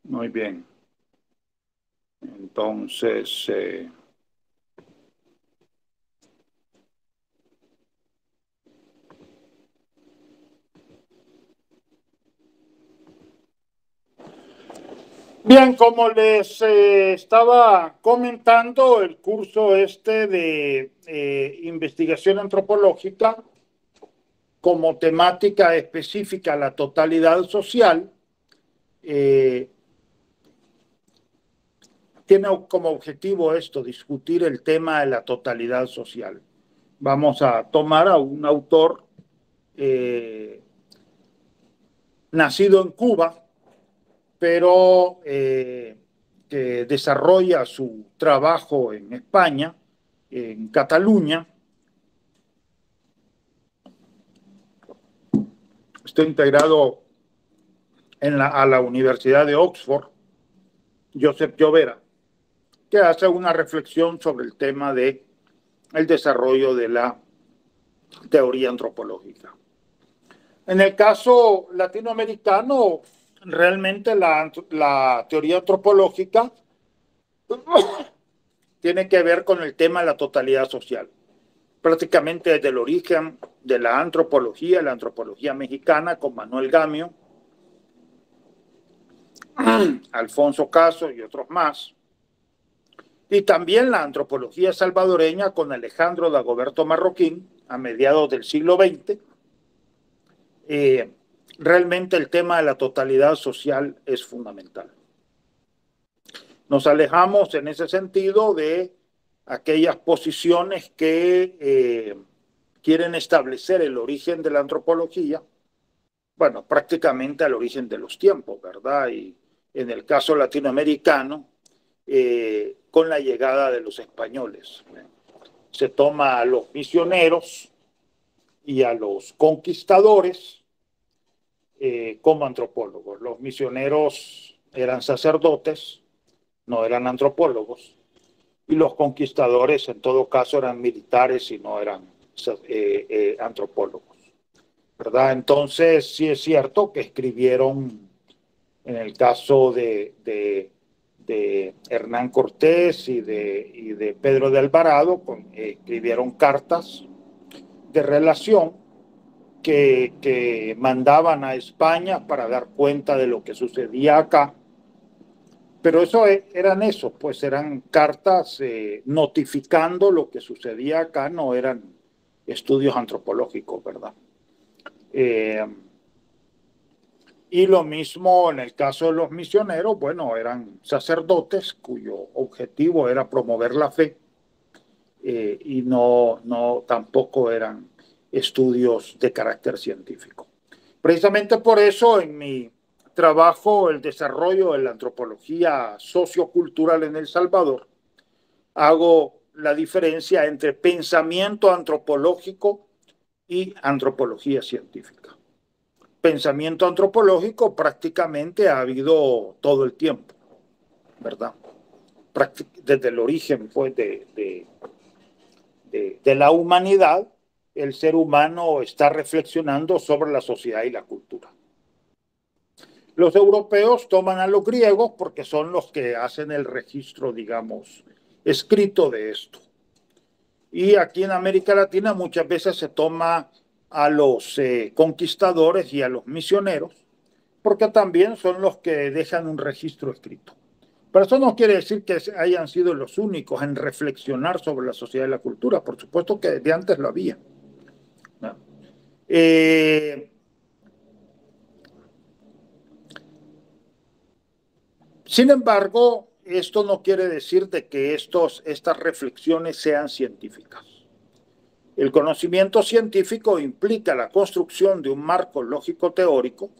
Muy bien. Entonces, bien, como les estaba comentando, el curso este de investigación antropológica como temática específica la totalidad social, eh, tiene como objetivo esto, discutir el tema de la totalidad social. Vamos a tomar a un autor eh, nacido en Cuba, pero que desarrolla su trabajo en España, en Cataluña. Está integrado a la Universidad de Oxford, Josep Llovera, que hace una reflexión sobre el tema de el desarrollo de la teoría antropológica. En el caso latinoamericano, realmente la teoría antropológica tiene que ver con el tema de la totalidad social. Prácticamente desde el origen de la antropología mexicana con Manuel Gamio, Alfonso Caso y otros más, y también la antropología salvadoreña con Alejandro Dagoberto Marroquín a mediados del siglo XX. eh, Realmente el tema de la totalidad social es fundamental. Nos alejamos en ese sentido de aquellas posiciones que quieren establecer el origen de la antropología, bueno, prácticamente al origen de los tiempos, ¿verdad? Y en el caso latinoamericano, con la llegada de los españoles. Se toma a los misioneros y a los conquistadores como antropólogos. Los misioneros eran sacerdotes, no eran antropólogos, y los conquistadores en todo caso eran militares y no eran antropólogos, ¿verdad? Entonces sí es cierto que escribieron, en el caso de Hernán Cortés y de Pedro de Alvarado, escribieron cartas de relación que mandaban a España para dar cuenta de lo que sucedía acá. Pero pues eran cartas notificando lo que sucedía acá, no eran estudios antropológicos, ¿verdad? Eh, y lo mismo en el caso de los misioneros, bueno, eran sacerdotes cuyo objetivo era promover la fe, y no tampoco eran estudios de carácter científico. Precisamente por eso en mi trabajo, el desarrollo de la antropología sociocultural en El Salvador, hago la diferencia entre pensamiento antropológico y antropología científica. Pensamiento antropológico prácticamente ha habido todo el tiempo, ¿verdad? Desde el origen pues, de la humanidad, el ser humano está reflexionando sobre la sociedad y la cultura. Los europeos toman a los griegos porque son los que hacen el registro, digamos, escrito de esto. Y aquí en América Latina muchas veces se toma a los conquistadores y a los misioneros, porque también son los que dejan un registro escrito. Pero eso no quiere decir que hayan sido los únicos en reflexionar sobre la sociedad y la cultura. Por supuesto que desde antes lo había, ¿no? Eh, Sin embargo, esto no quiere decir de que estas reflexiones sean científicas. El conocimiento científico implica la construcción de un marco lógico teórico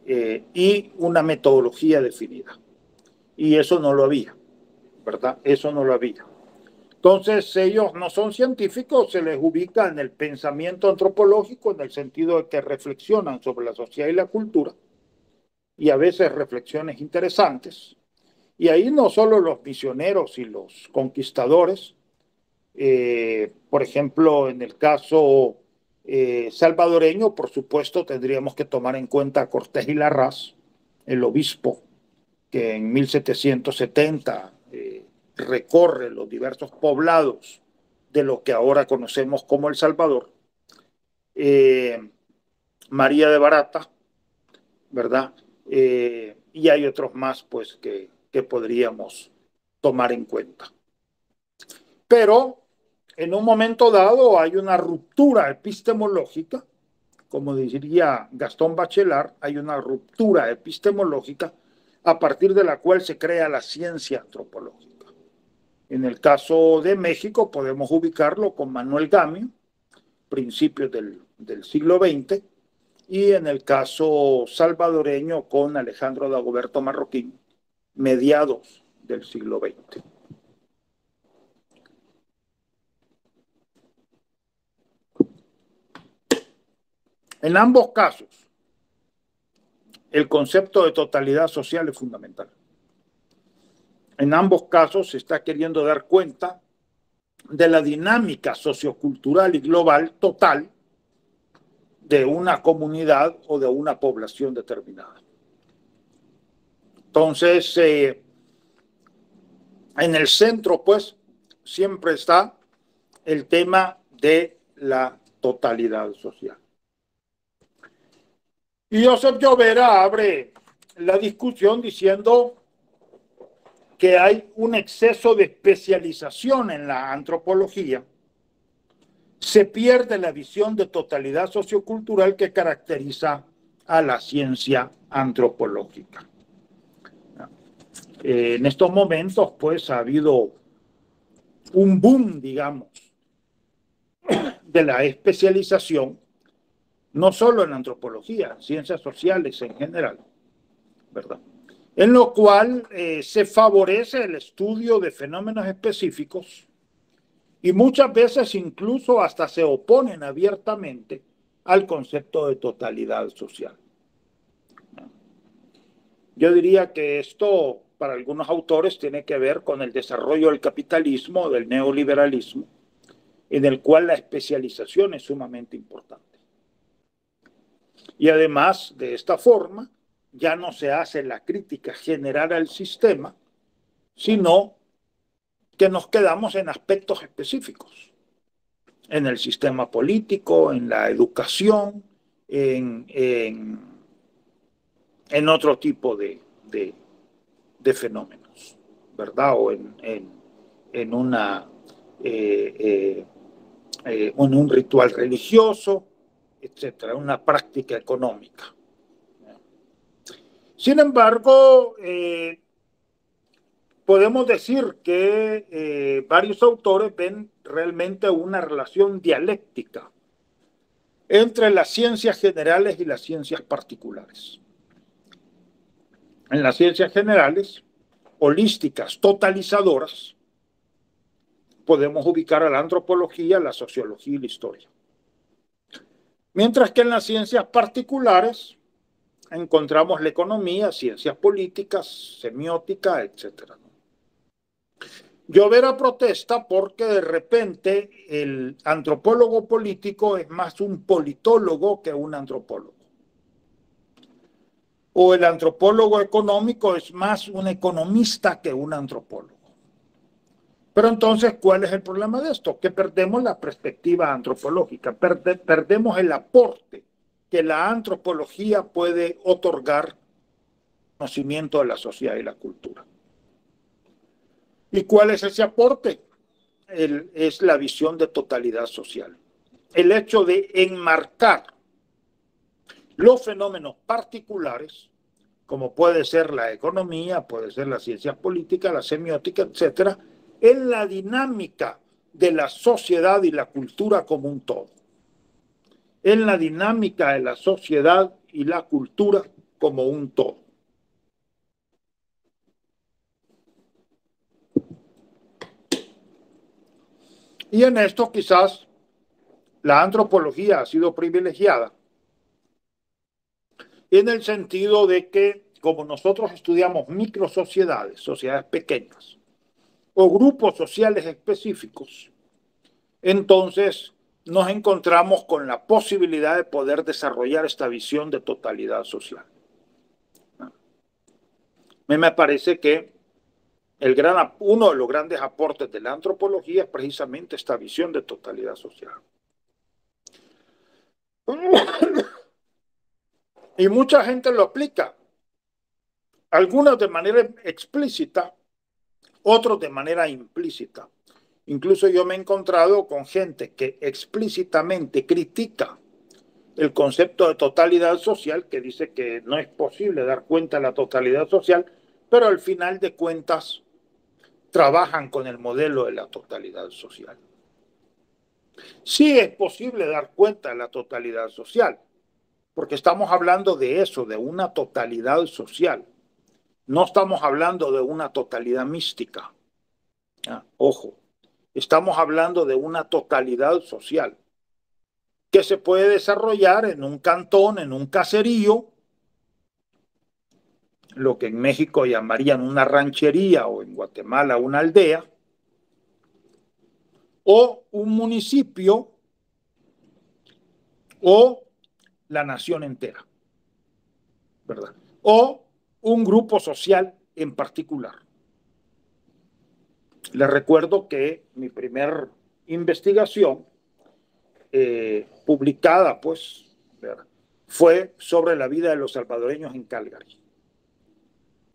y una metodología definida. Y eso no lo había, ¿verdad? Eso no lo había. Entonces, ellos no son científicos, se les ubica en el pensamiento antropológico en el sentido de que reflexionan sobre la sociedad y la cultura, y a veces reflexiones interesantes. Y ahí no solo los misioneros y los conquistadores, por ejemplo, en el caso salvadoreño, por supuesto, tendríamos que tomar en cuenta a Cortés y Larraz, el obispo que en 1770 recorre los diversos poblados de lo que ahora conocemos como El Salvador, María de Barata, ¿verdad? Y hay otros más pues que podríamos tomar en cuenta. Pero en un momento dado hay una ruptura epistemológica, como diría Gastón Bachelard, hay una ruptura epistemológica a partir de la cual se crea la ciencia antropológica. En el caso de México podemos ubicarlo con Manuel Gamio, principios del siglo XX, y en el caso salvadoreño con Alejandro Dagoberto Marroquín, mediados del siglo XX. En ambos casos, el concepto de totalidad social es fundamental. En ambos casos se está queriendo dar cuenta de la dinámica sociocultural y global total de una comunidad o de una población determinada. Entonces, en el centro, pues, siempre está el tema de la totalidad social. Y Joseph Llovera abre la discusión diciendo que hay un exceso de especialización en la antropología. Se pierde la visión de totalidad sociocultural que caracteriza a la ciencia antropológica. En estos momentos, pues, ha habido un boom, digamos, de la especialización, no solo en antropología, ciencias sociales en general, ¿verdad? En lo cual se favorece el estudio de fenómenos específicos y muchas veces incluso hasta se oponen abiertamente al concepto de totalidad social. Yo diría que esto, para algunos autores, tiene que ver con el desarrollo del capitalismo, del neoliberalismo, en el cual la especialización es sumamente importante. Y además, de esta forma, ya no se hace la crítica general al sistema, sino que nos quedamos en aspectos específicos, en el sistema político, en la educación, en otro tipo de fenómenos, ¿verdad? O en un ritual religioso, etcétera, una práctica económica. Sin embargo, podemos decir que varios autores ven realmente una relación dialéctica entre las ciencias generales y las ciencias particulares. En las ciencias generales, holísticas, totalizadoras, podemos ubicar a la antropología, la sociología y la historia. Mientras que en las ciencias particulares encontramos la economía, ciencias políticas, semiótica, etc. Llovera protesta porque de repente el antropólogo político es más un politólogo que un antropólogo. O el antropólogo económico es más un economista que un antropólogo. Pero entonces, ¿cuál es el problema de esto? Que perdemos la perspectiva antropológica, perdemos el aporte que la antropología puede otorgar conocimiento de la sociedad y la cultura. ¿Y cuál es ese aporte? Es la visión de totalidad social. El hecho de enmarcar los fenómenos particulares, como puede ser la economía, puede ser la ciencia política, la semiótica, etcétera, en la dinámica de la sociedad y la cultura como un todo. En la dinámica de la sociedad y la cultura como un todo. Y en esto quizás la antropología ha sido privilegiada en el sentido de que como nosotros estudiamos microsociedades, sociedades pequeñas, o grupos sociales específicos, entonces nos encontramos con la posibilidad de poder desarrollar esta visión de totalidad social. Me parece que uno de los grandes aportes de la antropología es precisamente esta visión de totalidad social. Y mucha gente lo aplica, algunos de manera explícita, otros de manera implícita. Incluso yo me he encontrado con gente que explícitamente critica el concepto de totalidad social, que dice que no es posible dar cuenta de la totalidad social, pero al final de cuentas trabajan con el modelo de la totalidad social. Sí es posible dar cuenta de la totalidad social, porque estamos hablando de eso, de una totalidad social. No estamos hablando de una totalidad mística. Ojo, estamos hablando de una totalidad social que se puede desarrollar en un cantón, en un caserío, lo que en México llamarían una ranchería o en Guatemala una aldea, o un municipio o la nación entera, ¿verdad? O un grupo social en particular. Les recuerdo que mi primer investigación publicada, pues, ¿verdad?, fue sobre la vida de los salvadoreños en Calgary.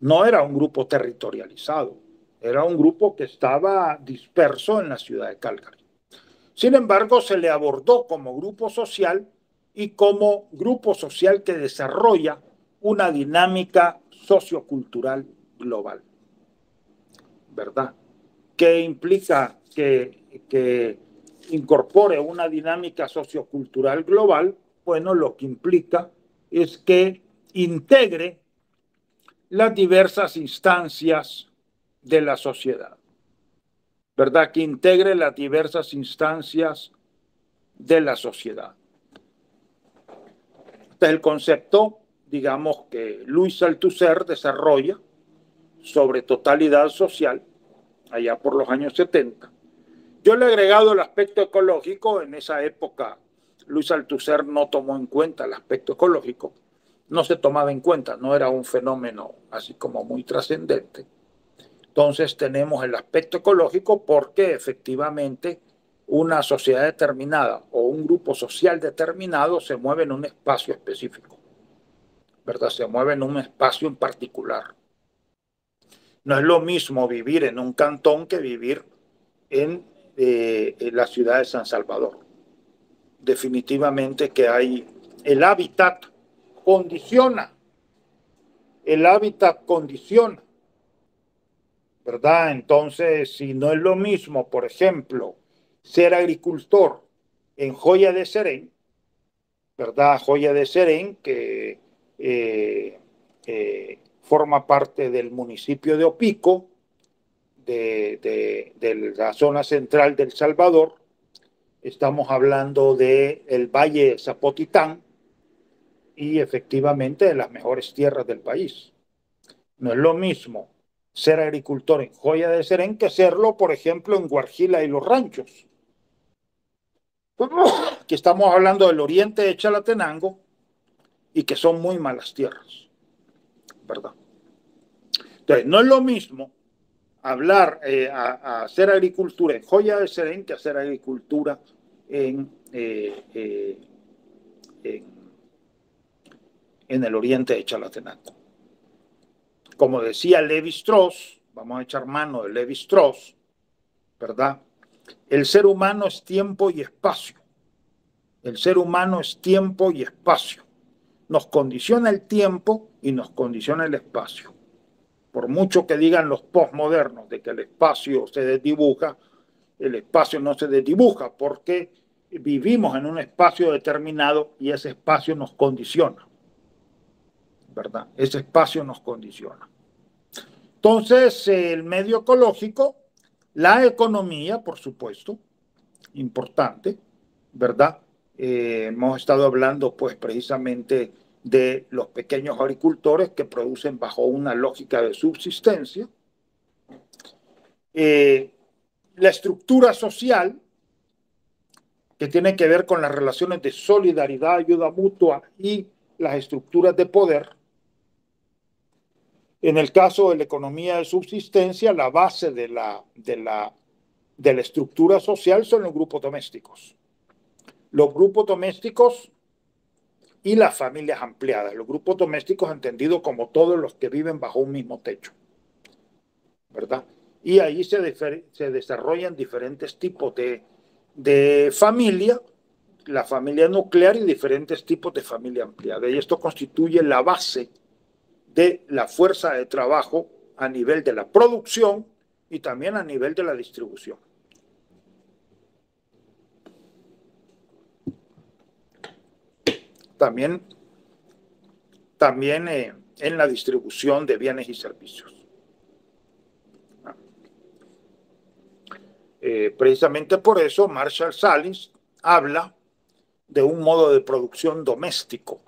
No era un grupo territorializado, era un grupo que estaba disperso en la ciudad de Calgary. Sin embargo, se le abordó como grupo social y como grupo social que desarrolla una dinámica sociocultural global, ¿verdad? ¿Qué implica que incorpore una dinámica sociocultural global? Bueno, lo que implica es que integre las diversas instancias de la sociedad, ¿verdad? Que integre las diversas instancias de la sociedad. Este es el concepto, digamos, que Luis Althusser desarrolla sobre totalidad social allá por los años 70. Yo le he agregado el aspecto ecológico. En esa época Luis Althusser no tomó en cuenta el aspecto ecológico, no se tomaba en cuenta, no era un fenómeno así como muy trascendente. Entonces tenemos el aspecto ecológico porque efectivamente una sociedad determinada o un grupo social determinado se mueve en un espacio específico, ¿verdad? Se mueve en un espacio en particular. No es lo mismo vivir en un cantón que vivir en la ciudad de San Salvador. Definitivamente que hay el hábitat condiciona, el hábitat condiciona, ¿verdad? Entonces, si no es lo mismo, por ejemplo, ser agricultor en Joya de Serén, ¿verdad? Joya de Serén, que forma parte del municipio de Opico, de la zona central del Salvador. Estamos hablando del Valle de Zapotitán y efectivamente de las mejores tierras del país. No es lo mismo ser agricultor en Joya de Serén que serlo, por ejemplo, en Guarjila y Los Ranchos. Que estamos hablando del oriente de Chalatenango y que son muy malas tierras, ¿verdad? Entonces, no es lo mismo hablar, a hacer agricultura en Joya de Serén que hacer agricultura en, en el oriente de Chalatenango. Como decía Levi Strauss, vamos a echar mano de Levi Strauss, ¿verdad? El ser humano es tiempo y espacio. El ser humano es tiempo y espacio. Nos condiciona el tiempo y nos condiciona el espacio. Por mucho que digan los postmodernos de que el espacio se desdibuja, el espacio no se desdibuja porque vivimos en un espacio determinado y ese espacio nos condiciona, ¿verdad? Ese espacio nos condiciona. Entonces, el medio ecológico, la economía, por supuesto, importante, ¿verdad? Hemos estado hablando, pues, precisamente de los pequeños agricultores que producen bajo una lógica de subsistencia. La estructura social, que tiene que ver con las relaciones de solidaridad, ayuda mutua y las estructuras de poder. En el caso de la economía de subsistencia, la base de la estructura social son los grupos domésticos. Los grupos domésticos y las familias ampliadas. Los grupos domésticos entendidos como todos los que viven bajo un mismo techo, ¿verdad? Y ahí se desarrollan diferentes tipos de familia, la familia nuclear y diferentes tipos de familia ampliada. Y esto constituye la base de la fuerza de trabajo a nivel de la producción y también a nivel de la distribución. También en la distribución de bienes y servicios. Precisamente por eso Marshall Salins habla de un modo de producción doméstico.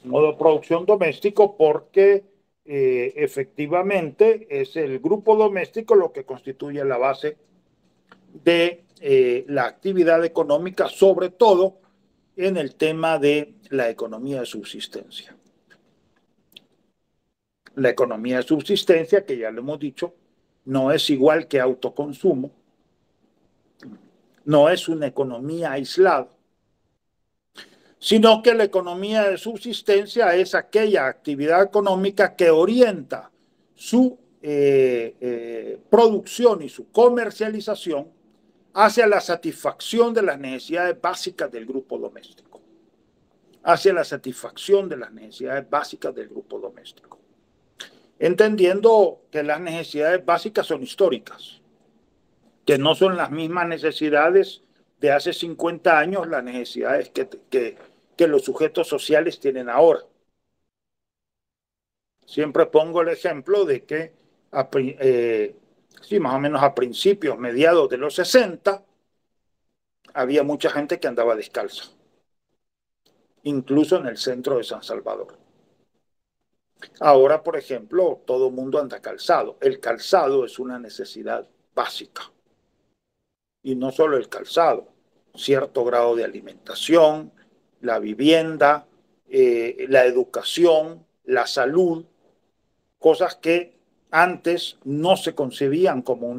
Un modo de producción doméstico porque efectivamente es el grupo doméstico lo que constituye la base de la actividad económica, sobre todo en el tema de la economía de subsistencia. La economía de subsistencia, que ya lo hemos dicho, no es igual que autoconsumo, no es una economía aislada, sino que la economía de subsistencia es aquella actividad económica que orienta su producción y su comercialización hacia la satisfacción de las necesidades básicas del grupo doméstico. Hacia la satisfacción de las necesidades básicas del grupo doméstico. Entendiendo que las necesidades básicas son históricas, que no son las mismas necesidades de hace 50 años, las necesidades que los sujetos sociales tienen ahora. Siempre pongo el ejemplo de que sí, más o menos a principios, mediados de los 60, había mucha gente que andaba descalza, incluso en el centro de San Salvador. Ahora, por ejemplo, todo el mundo anda calzado. El calzado es una necesidad básica. Y no solo el calzado, cierto grado de alimentación, la vivienda, la educación, la salud, cosas que antes no se concebían como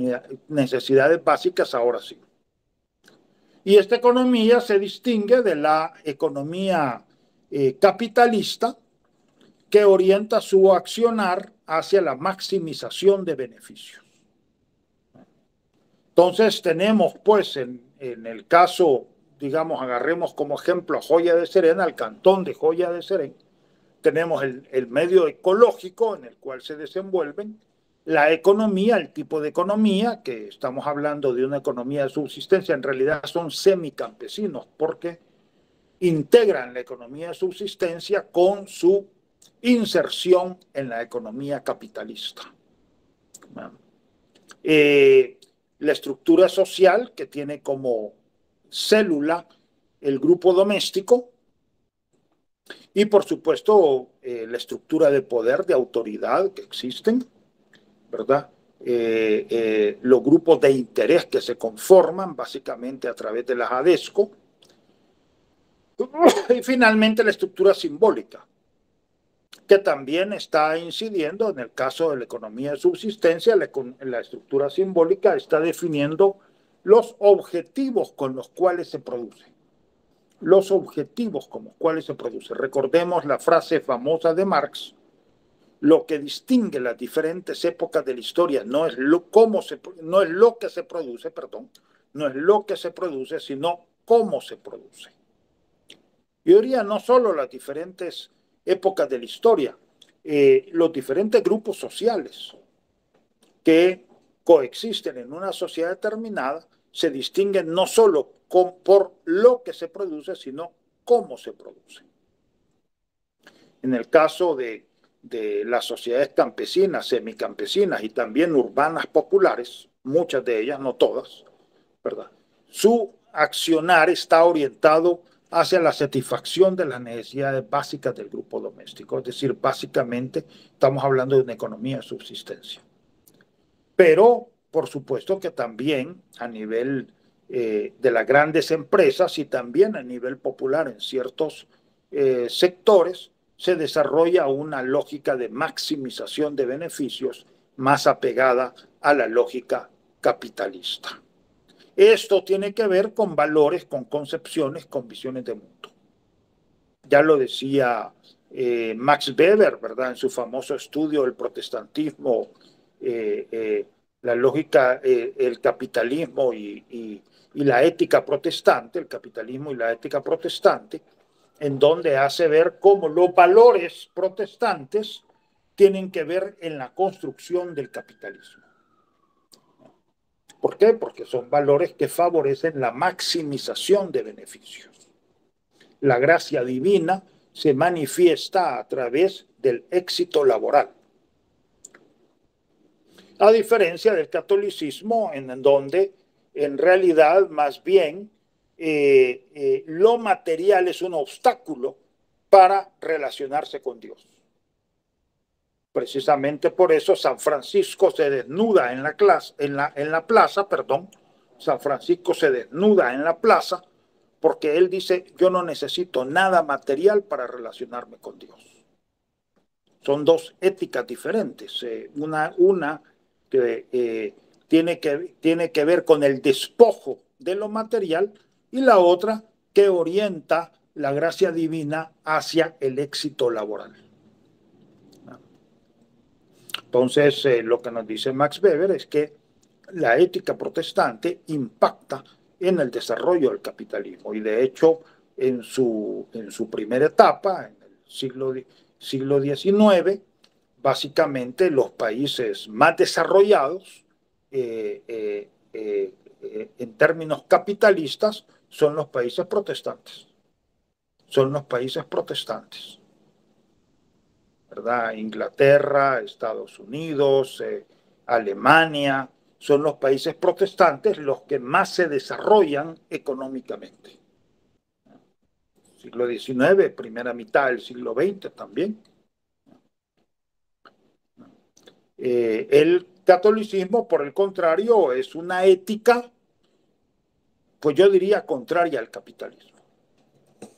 necesidades básicas, ahora sí. Y esta economía se distingue de la economía capitalista, que orienta su accionar hacia la maximización de beneficios. Entonces tenemos, pues, en el caso, digamos, agarremos como ejemplo a Joya de Serena, al cantón de Joya de Serena, tenemos el medio ecológico en el cual se desenvuelven, la economía, el tipo de economía, que estamos hablando de una economía de subsistencia, en realidad son semicampesinos, porque integran la economía de subsistencia con su inserción en la economía capitalista. La estructura social, que tiene como célula el grupo doméstico, y por supuesto la estructura de poder, de autoridad que existen, ¿verdad? Los grupos de interés que se conforman básicamente a través de las ADESCO, y finalmente la estructura simbólica, que también está incidiendo en el caso de la economía de subsistencia. La estructura simbólica está definiendo los objetivos con los cuales se produce. Los objetivos con los cuales se produce. Recordemos la frase famosa de Marx: lo que distingue las diferentes épocas de la historia no es lo que se produce, no es lo que se produce, sino cómo se produce. Yo diría no solo las diferentes épocas de la historia, los diferentes grupos sociales que coexisten en una sociedad determinada se distinguen no solo por lo que se produce, sino cómo se produce. En el caso de las sociedades campesinas, semicampesinas y también urbanas populares, muchas de ellas, no todas, ¿verdad? Su accionar está orientado hacia la satisfacción de las necesidades básicas del grupo doméstico. Es decir, básicamente estamos hablando de una economía de subsistencia. Pero, por supuesto que también a nivel de las grandes empresas y también a nivel popular en ciertos sectores, se desarrolla una lógica de maximización de beneficios más apegada a la lógica capitalista. Esto tiene que ver con valores, con concepciones, con visiones de mundo. Ya lo decía Max Weber, ¿verdad? En su famoso estudio del protestantismo, la lógica, el capitalismo y la ética protestante, el capitalismo y la ética protestante, en donde hace ver cómo los valores protestantes tienen que ver en la construcción del capitalismo. ¿Por qué? Porque son valores que favorecen la maximización de beneficios. La gracia divina se manifiesta a través del éxito laboral. A diferencia del catolicismo, en donde en realidad más bien lo material es un obstáculo para relacionarse con Dios. Precisamente por eso San Francisco se desnuda en la plaza, perdón, San Francisco se desnuda en la plaza porque él dice, yo no necesito nada material para relacionarme con Dios. Son dos éticas diferentes. Una que, tiene que ver con el despojo de lo material y la otra que orienta la gracia divina hacia el éxito laboral. Entonces, lo que nos dice Max Weber es que la ética protestante impacta en el desarrollo del capitalismo y de hecho en su primera etapa, en el siglo XIX, básicamente los países más desarrollados en términos capitalistas son los países protestantes. Son los países protestantes. ¿Verdad? Inglaterra, Estados Unidos, Alemania, son los países protestantes los que más se desarrollan económicamente. Siglo XIX, primera mitad del siglo XX también. El catolicismo, por el contrario, es una ética, pues yo diría contraria al capitalismo.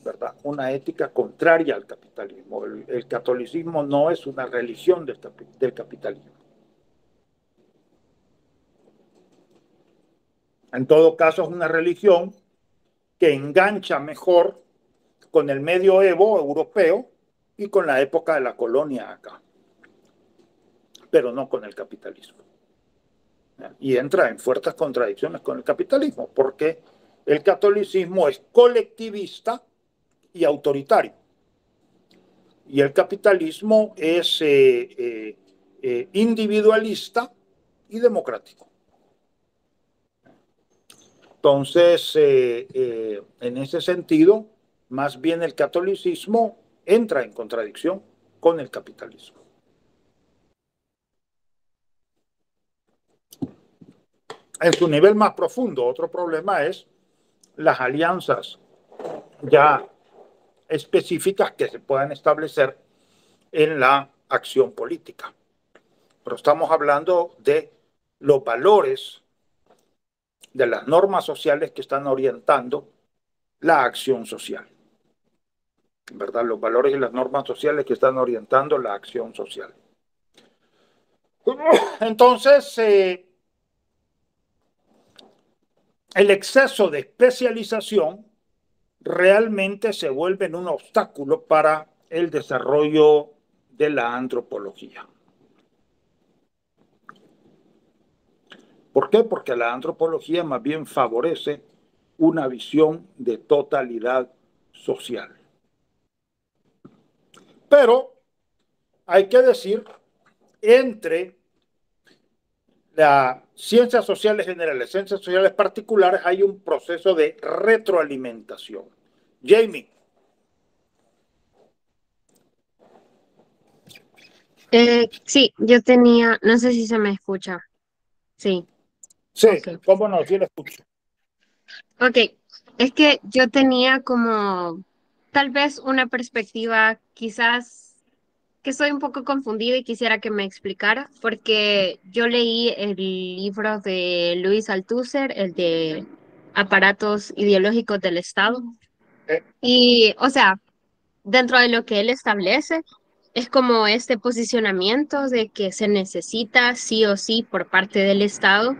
¿Verdad? Una ética contraria al capitalismo. El catolicismo no es una religión del capitalismo. En todo caso, es una religión que engancha mejor con el medioevo europeo y con la época de la colonia acá, pero no con el capitalismo. Y entra en fuertes contradicciones con el capitalismo, porque el catolicismo es colectivista y autoritario, y el capitalismo es individualista y democrático. Entonces, en ese sentido, más bien el catolicismo entra en contradicción con el capitalismo. En su nivel más profundo, otro problema es las alianzas ya específicas que se puedan establecer en la acción política. Pero estamos hablando de los valores, de las normas sociales que están orientando la acción social. ¿Verdad? Los valores y las normas sociales que están orientando la acción social. Entonces, el exceso de especialización realmente se vuelve en un obstáculo para el desarrollo de la antropología. ¿Por qué? Porque la antropología más bien favorece una visión de totalidad social. Pero hay que decir, entre las ciencias sociales generales, ciencias sociales particulares, hay un proceso de retroalimentación. Jamie. Sí, yo tenía, no sé si se me escucha. Sí, Sí, ok. cómo no, sí lo escucho. Ok, es que yo tenía como tal vez una perspectiva quizás que estoy un poco confundida y quisiera que me explicara, porque yo leí el libro de Luis Althusser, el de Aparatos Ideológicos del Estado, Eh, y, o sea, dentro de lo que él establece, es como este posicionamiento de que se necesita sí o sí por parte del Estado,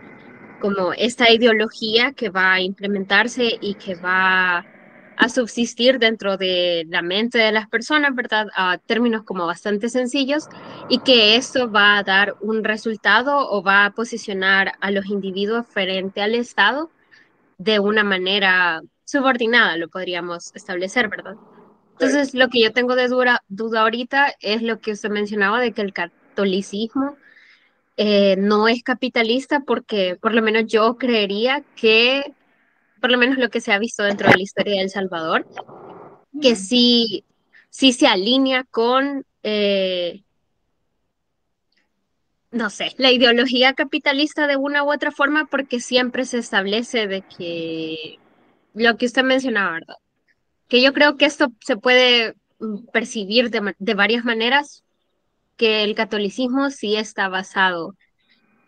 como esta ideología que va a implementarse y que va a subsistir dentro de la mente de las personas, ¿verdad? A términos como bastante sencillos, y que esto va a dar un resultado o va a posicionar a los individuos frente al Estado de una manera subordinada, lo podríamos establecer, ¿verdad? Sí. Entonces, lo que yo tengo de duda ahorita es lo que usted mencionaba de que el catolicismo no es capitalista porque por lo menos yo creería que, por lo menos lo que se ha visto dentro de la historia de El Salvador, que Ujú. sí se alinea con, no sé, la ideología capitalista de una u otra forma porque siempre se establece de que lo que usted mencionaba, ¿verdad? Que yo creo que esto se puede percibir de varias maneras, que el catolicismo sí está basado,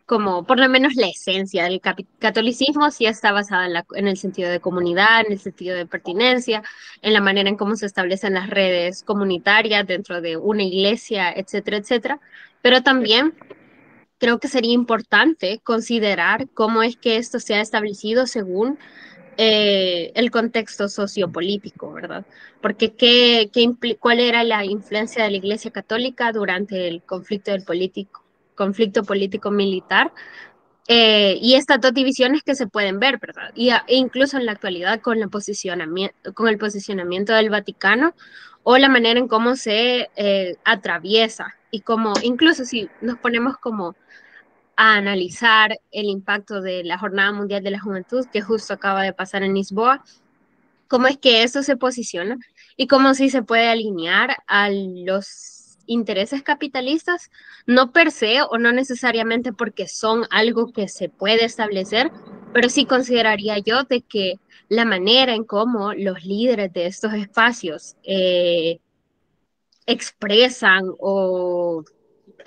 como por lo menos la esencia del catolicismo sí está basada en el sentido de comunidad, en el sentido de pertinencia, en la manera en cómo se establecen las redes comunitarias dentro de una iglesia, etcétera, etcétera. Pero Sí. también creo que sería importante considerar cómo es que esto se ha establecido según el contexto sociopolítico, ¿verdad? Porque ¿cuál era la influencia de la Iglesia Católica durante el conflicto político militar? Y estas dos divisiones que se pueden ver, ¿verdad? E incluso en la actualidad con, con el posicionamiento del Vaticano o la manera en cómo se atraviesa y cómo, incluso si nos ponemos como a analizar el impacto de la Jornada Mundial de la Juventud que justo acaba de pasar en Lisboa, cómo es que eso se posiciona y cómo sí se puede alinear a los intereses capitalistas, no per se o no necesariamente porque son algo que se puede establecer, pero sí consideraría yo de que la manera en cómo los líderes de estos espacios expresan o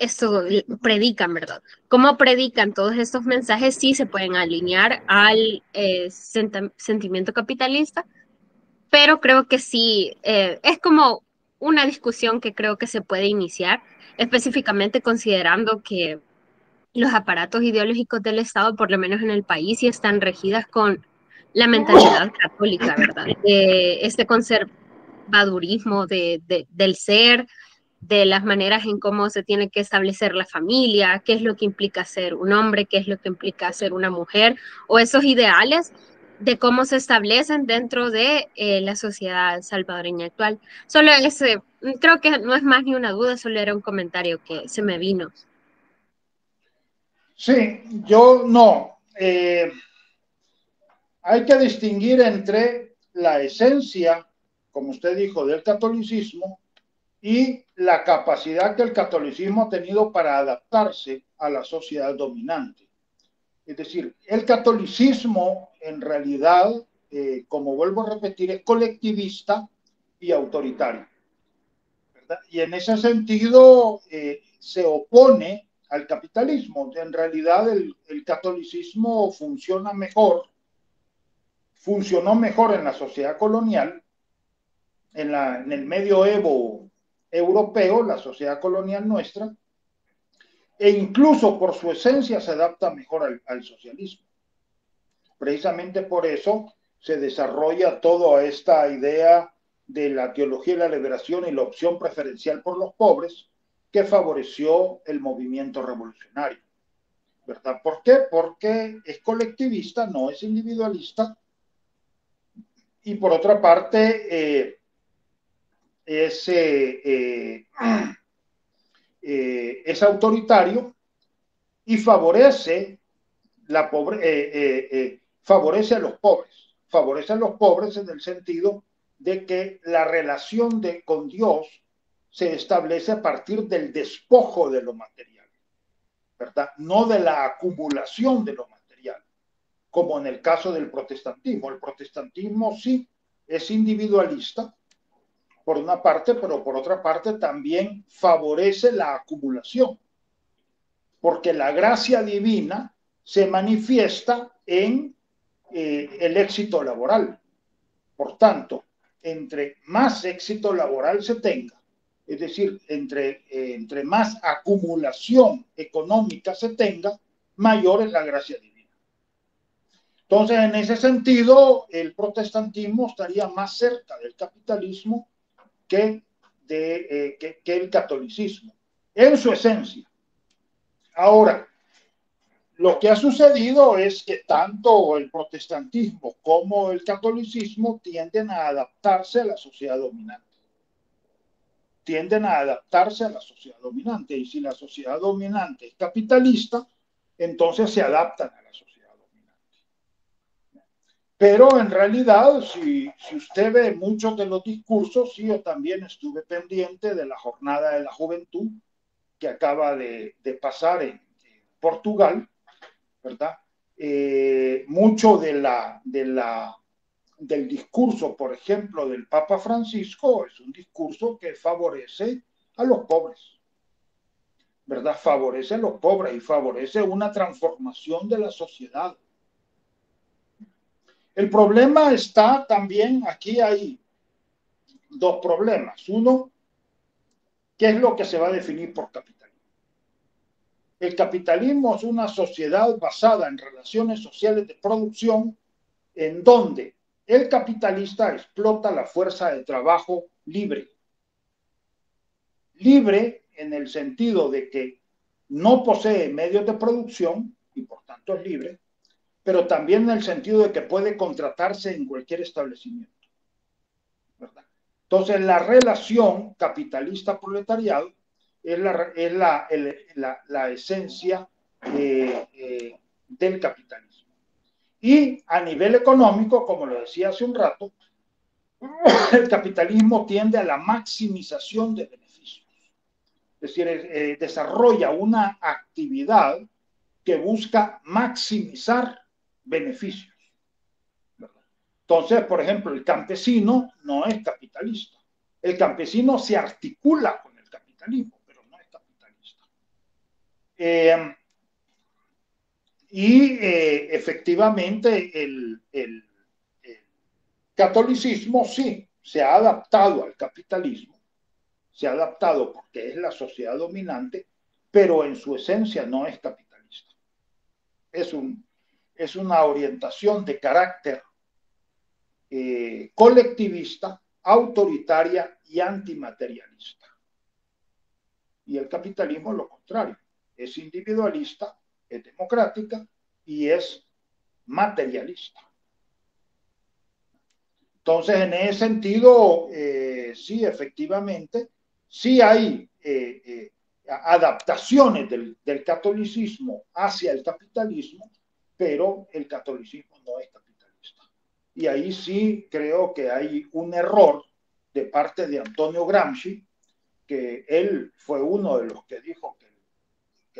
esto predican, ¿verdad? Cómo predican todos estos mensajes sí se pueden alinear al sentimiento capitalista, pero creo que sí, es como una discusión que creo que se puede iniciar, específicamente considerando que los aparatos ideológicos del Estado, por lo menos en el país, sí están regidas con la mentalidad católica, ¿verdad? Este conservadurismo del ser, de las maneras en cómo se tiene que establecer la familia, qué es lo que implica ser un hombre, qué es lo que implica ser una mujer, o esos ideales de cómo se establecen dentro de la sociedad salvadoreña actual. Solo ese, creo que no es más ni una duda, solo era un comentario que se me vino. Sí, yo no. Hay que distinguir entre la esencia, como usted dijo, del catolicismo y la capacidad que el catolicismo ha tenido para adaptarse a la sociedad dominante. Es decir, el catolicismo en realidad, como vuelvo a repetir, es colectivista y autoritario, ¿verdad? Y en ese sentido se opone al capitalismo. En realidad el catolicismo funcionó mejor en la sociedad colonial, en el medioevo europeo, la sociedad colonial nuestra, e incluso por su esencia se adapta mejor al socialismo. Precisamente por eso se desarrolla toda esta idea de la teología de la liberación y la opción preferencial por los pobres que favoreció el movimiento revolucionario, ¿verdad? ¿Por qué? Porque es colectivista, no es individualista, y por otra parte es, es autoritario y favorece a los pobres en el sentido de que la relación con Dios se establece a partir del despojo de lo material, ¿verdad? No de la acumulación de lo material, como en el caso del protestantismo. El protestantismo sí es individualista, por una parte, pero por otra parte también favorece la acumulación, porque la gracia divina se manifiesta en el éxito laboral. Por tanto, entre más éxito laboral se tenga, es decir, entre más acumulación económica se tenga, mayor es la gracia divina. Entonces, en ese sentido, el protestantismo estaría más cerca del capitalismo que el catolicismo, en su esencia. Ahora, lo que ha sucedido es que tanto el protestantismo como el catolicismo tienden a adaptarse a la sociedad dominante. Tienden a adaptarse a la sociedad dominante. Y si la sociedad dominante es capitalista, entonces se adaptan a la sociedad dominante. Pero en realidad, si usted ve muchos de los discursos, sí, yo también estuve pendiente de la Jornada de la Juventud que acaba de pasar en Portugal, ¿verdad? Mucho del discurso, por ejemplo, del Papa Francisco es un discurso que favorece a los pobres, ¿verdad? Favorece a los pobres y favorece una transformación de la sociedad. El problema está también, aquí hay dos problemas. Uno, ¿qué es lo que se va a definir por capitalismo? El capitalismo es una sociedad basada en relaciones sociales de producción en donde el capitalista explota la fuerza de trabajo libre. Libre en el sentido de que no posee medios de producción y por tanto es libre, pero también en el sentido de que puede contratarse en cualquier establecimiento, ¿verdad? Entonces, la relación capitalista-proletariado es la esencia del capitalismo. Y a nivel económico, como lo decía hace un rato, el capitalismo tiende a la maximización de beneficios. Es decir, desarrolla una actividad que busca maximizar beneficios. Entonces, por ejemplo, el campesino no es capitalista. El campesino se articula con el capitalismo, pero no es capitalista. Efectivamente, el catolicismo sí se ha adaptado al capitalismo, se ha adaptado porque es la sociedad dominante, pero en su esencia no es capitalista. Es una orientación de carácter colectivista, autoritaria y antimaterialista. Y el capitalismo es lo contrario, es individualista, es democrática y es materialista. Entonces, en ese sentido, sí, efectivamente, sí hay adaptaciones del catolicismo hacia el capitalismo, pero el catolicismo no es capitalista. Y ahí sí creo que hay un error de parte de Antonio Gramsci, que él fue uno de los que dijo que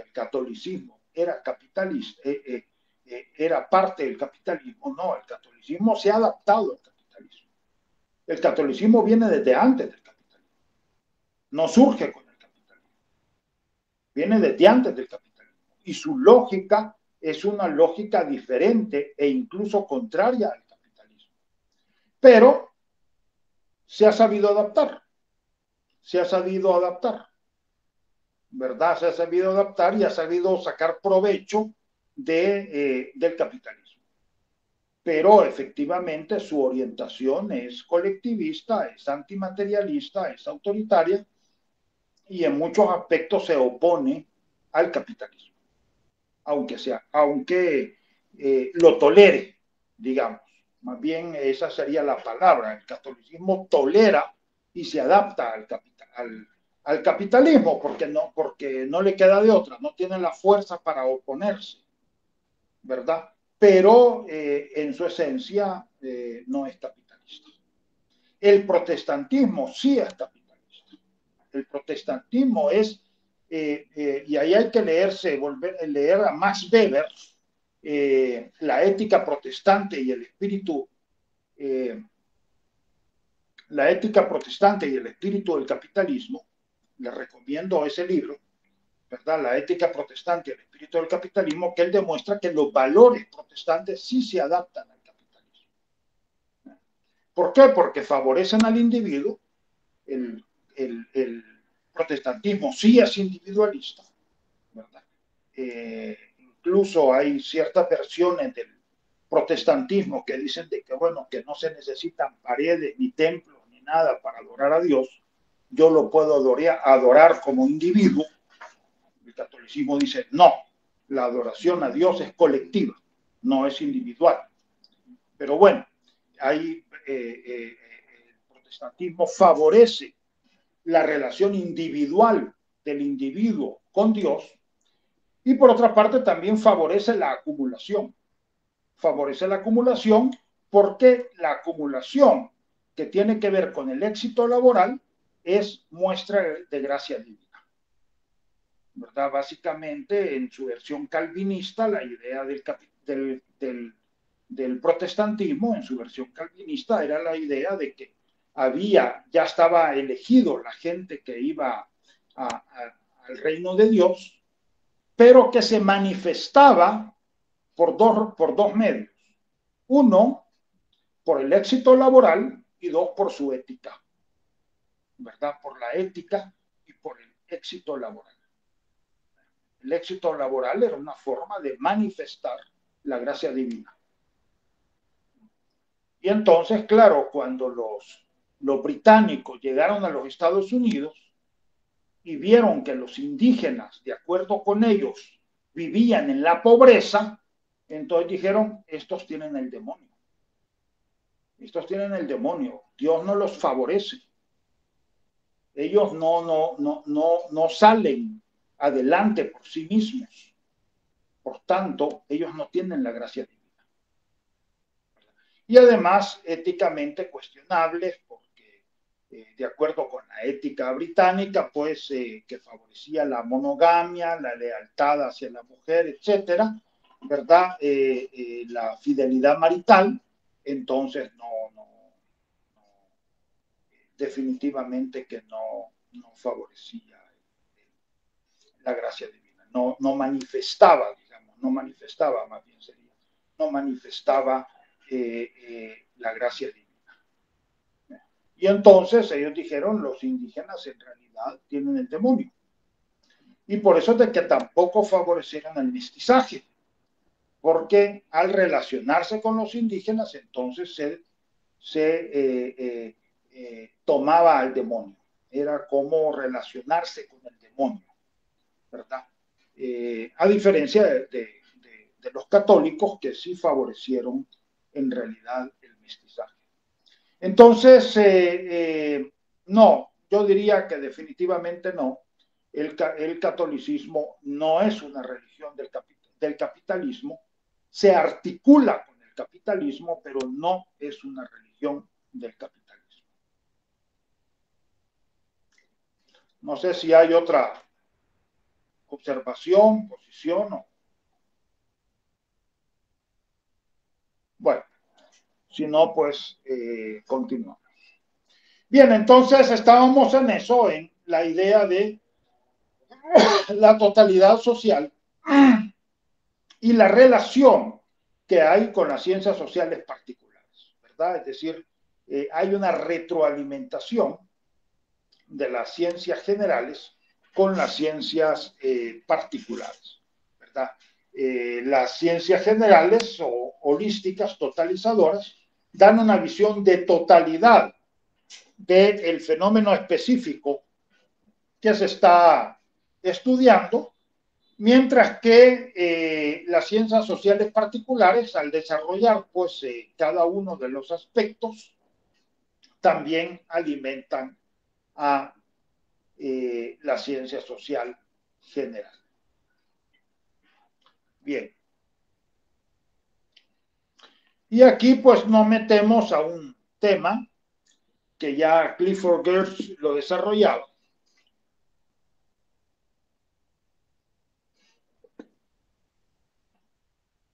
el catolicismo era capitalista, era parte del capitalismo. No, el catolicismo se ha adaptado al capitalismo. El catolicismo viene desde antes del capitalismo. No surge con el capitalismo. Viene desde antes del capitalismo. Y su lógica es una lógica diferente e incluso contraria al capitalismo. Pero se ha sabido adaptar. Se ha sabido adaptar. ¿Verdad? Se ha sabido adaptar y ha sabido sacar provecho del capitalismo. Pero efectivamente su orientación es colectivista, es antimaterialista, es autoritaria y en muchos aspectos se opone al capitalismo, aunque lo tolere, digamos. Más bien esa sería la palabra. El catolicismo tolera y se adapta al capitalismo porque no le queda de otra, no tiene la fuerza para oponerse, ¿verdad? Pero en su esencia no es capitalista. El protestantismo sí es capitalista. El protestantismo es, y ahí hay que leer a Max Weber, la ética protestante y el espíritu, la ética protestante y el espíritu del capitalismo. Les recomiendo ese libro, ¿verdad? La ética protestante y el espíritu del capitalismo, que él demuestra que los valores protestantes sí se adaptan al capitalismo. ¿Por qué? Porque favorecen al individuo. El protestantismo sí es individualista, ¿verdad? Incluso hay ciertas versiones del protestantismo que dicen de que, bueno, que no se necesitan paredes, ni templos, ni nada para adorar a Dios. Yo lo puedo adorar como individuo. El catolicismo dice, no, la adoración a Dios es colectiva, no es individual. Pero bueno, ahí el protestantismo favorece la relación individual del individuo con Dios y por otra parte también favorece la acumulación. Favorece la acumulación porque la acumulación que tiene que ver con el éxito laboral es muestra de gracia divina. ¿Verdad? Básicamente, en su versión calvinista, la idea del protestantismo, en su versión calvinista, era la idea de que ya estaba elegido la gente que iba al reino de Dios, pero que se manifestaba por dos medios. Uno, por el éxito laboral y dos, por su ética. ¿Verdad? Por la ética y por el éxito laboral. El éxito laboral era una forma de manifestar la gracia divina. Y entonces, claro, cuando los británicos llegaron a los Estados Unidos y vieron que los indígenas, de acuerdo con ellos, vivían en la pobreza, entonces dijeron, estos tienen el demonio. Estos tienen el demonio. Dios no los favorece. Ellos no salen adelante por sí mismos. Por tanto, ellos no tienen la gracia divina. Y además, éticamente cuestionables, porque de acuerdo con la ética británica, pues que favorecía la monogamia, la lealtad hacia la mujer, etcétera, ¿verdad? La fidelidad marital, entonces definitivamente que no favorecía la gracia divina, no manifestaba, digamos, no manifestaba, más bien sería, no manifestaba la gracia divina. Y entonces ellos dijeron, los indígenas en realidad tienen el demonio. Y por eso es de que tampoco favorecieron el mestizaje, porque al relacionarse con los indígenas, entonces se tomaba al demonio. Era como relacionarse con el demonio, ¿verdad? A diferencia de los católicos que sí favorecieron en realidad el mestizaje. Entonces, no, yo diría que definitivamente no. El catolicismo no es una religión del capitalismo, se articula con el capitalismo, pero no es una religión del capitalismo. No sé si hay otra observación, posición o... Bueno, si no, pues continuamos. Bien, entonces estábamos en eso, en la idea de la totalidad social y la relación que hay con las ciencias sociales particulares, ¿verdad? Es decir, hay una retroalimentación de las ciencias generales con las ciencias particulares, ¿verdad? Las ciencias generales o holísticas, totalizadoras, dan una visión de totalidad del fenómeno específico que se está estudiando, mientras que las ciencias sociales particulares, al desarrollar pues cada uno de los aspectos, también alimentan a la ciencia social general. Bien. Y aquí pues nos metemos a un tema que ya Clifford Geertz lo desarrollaba.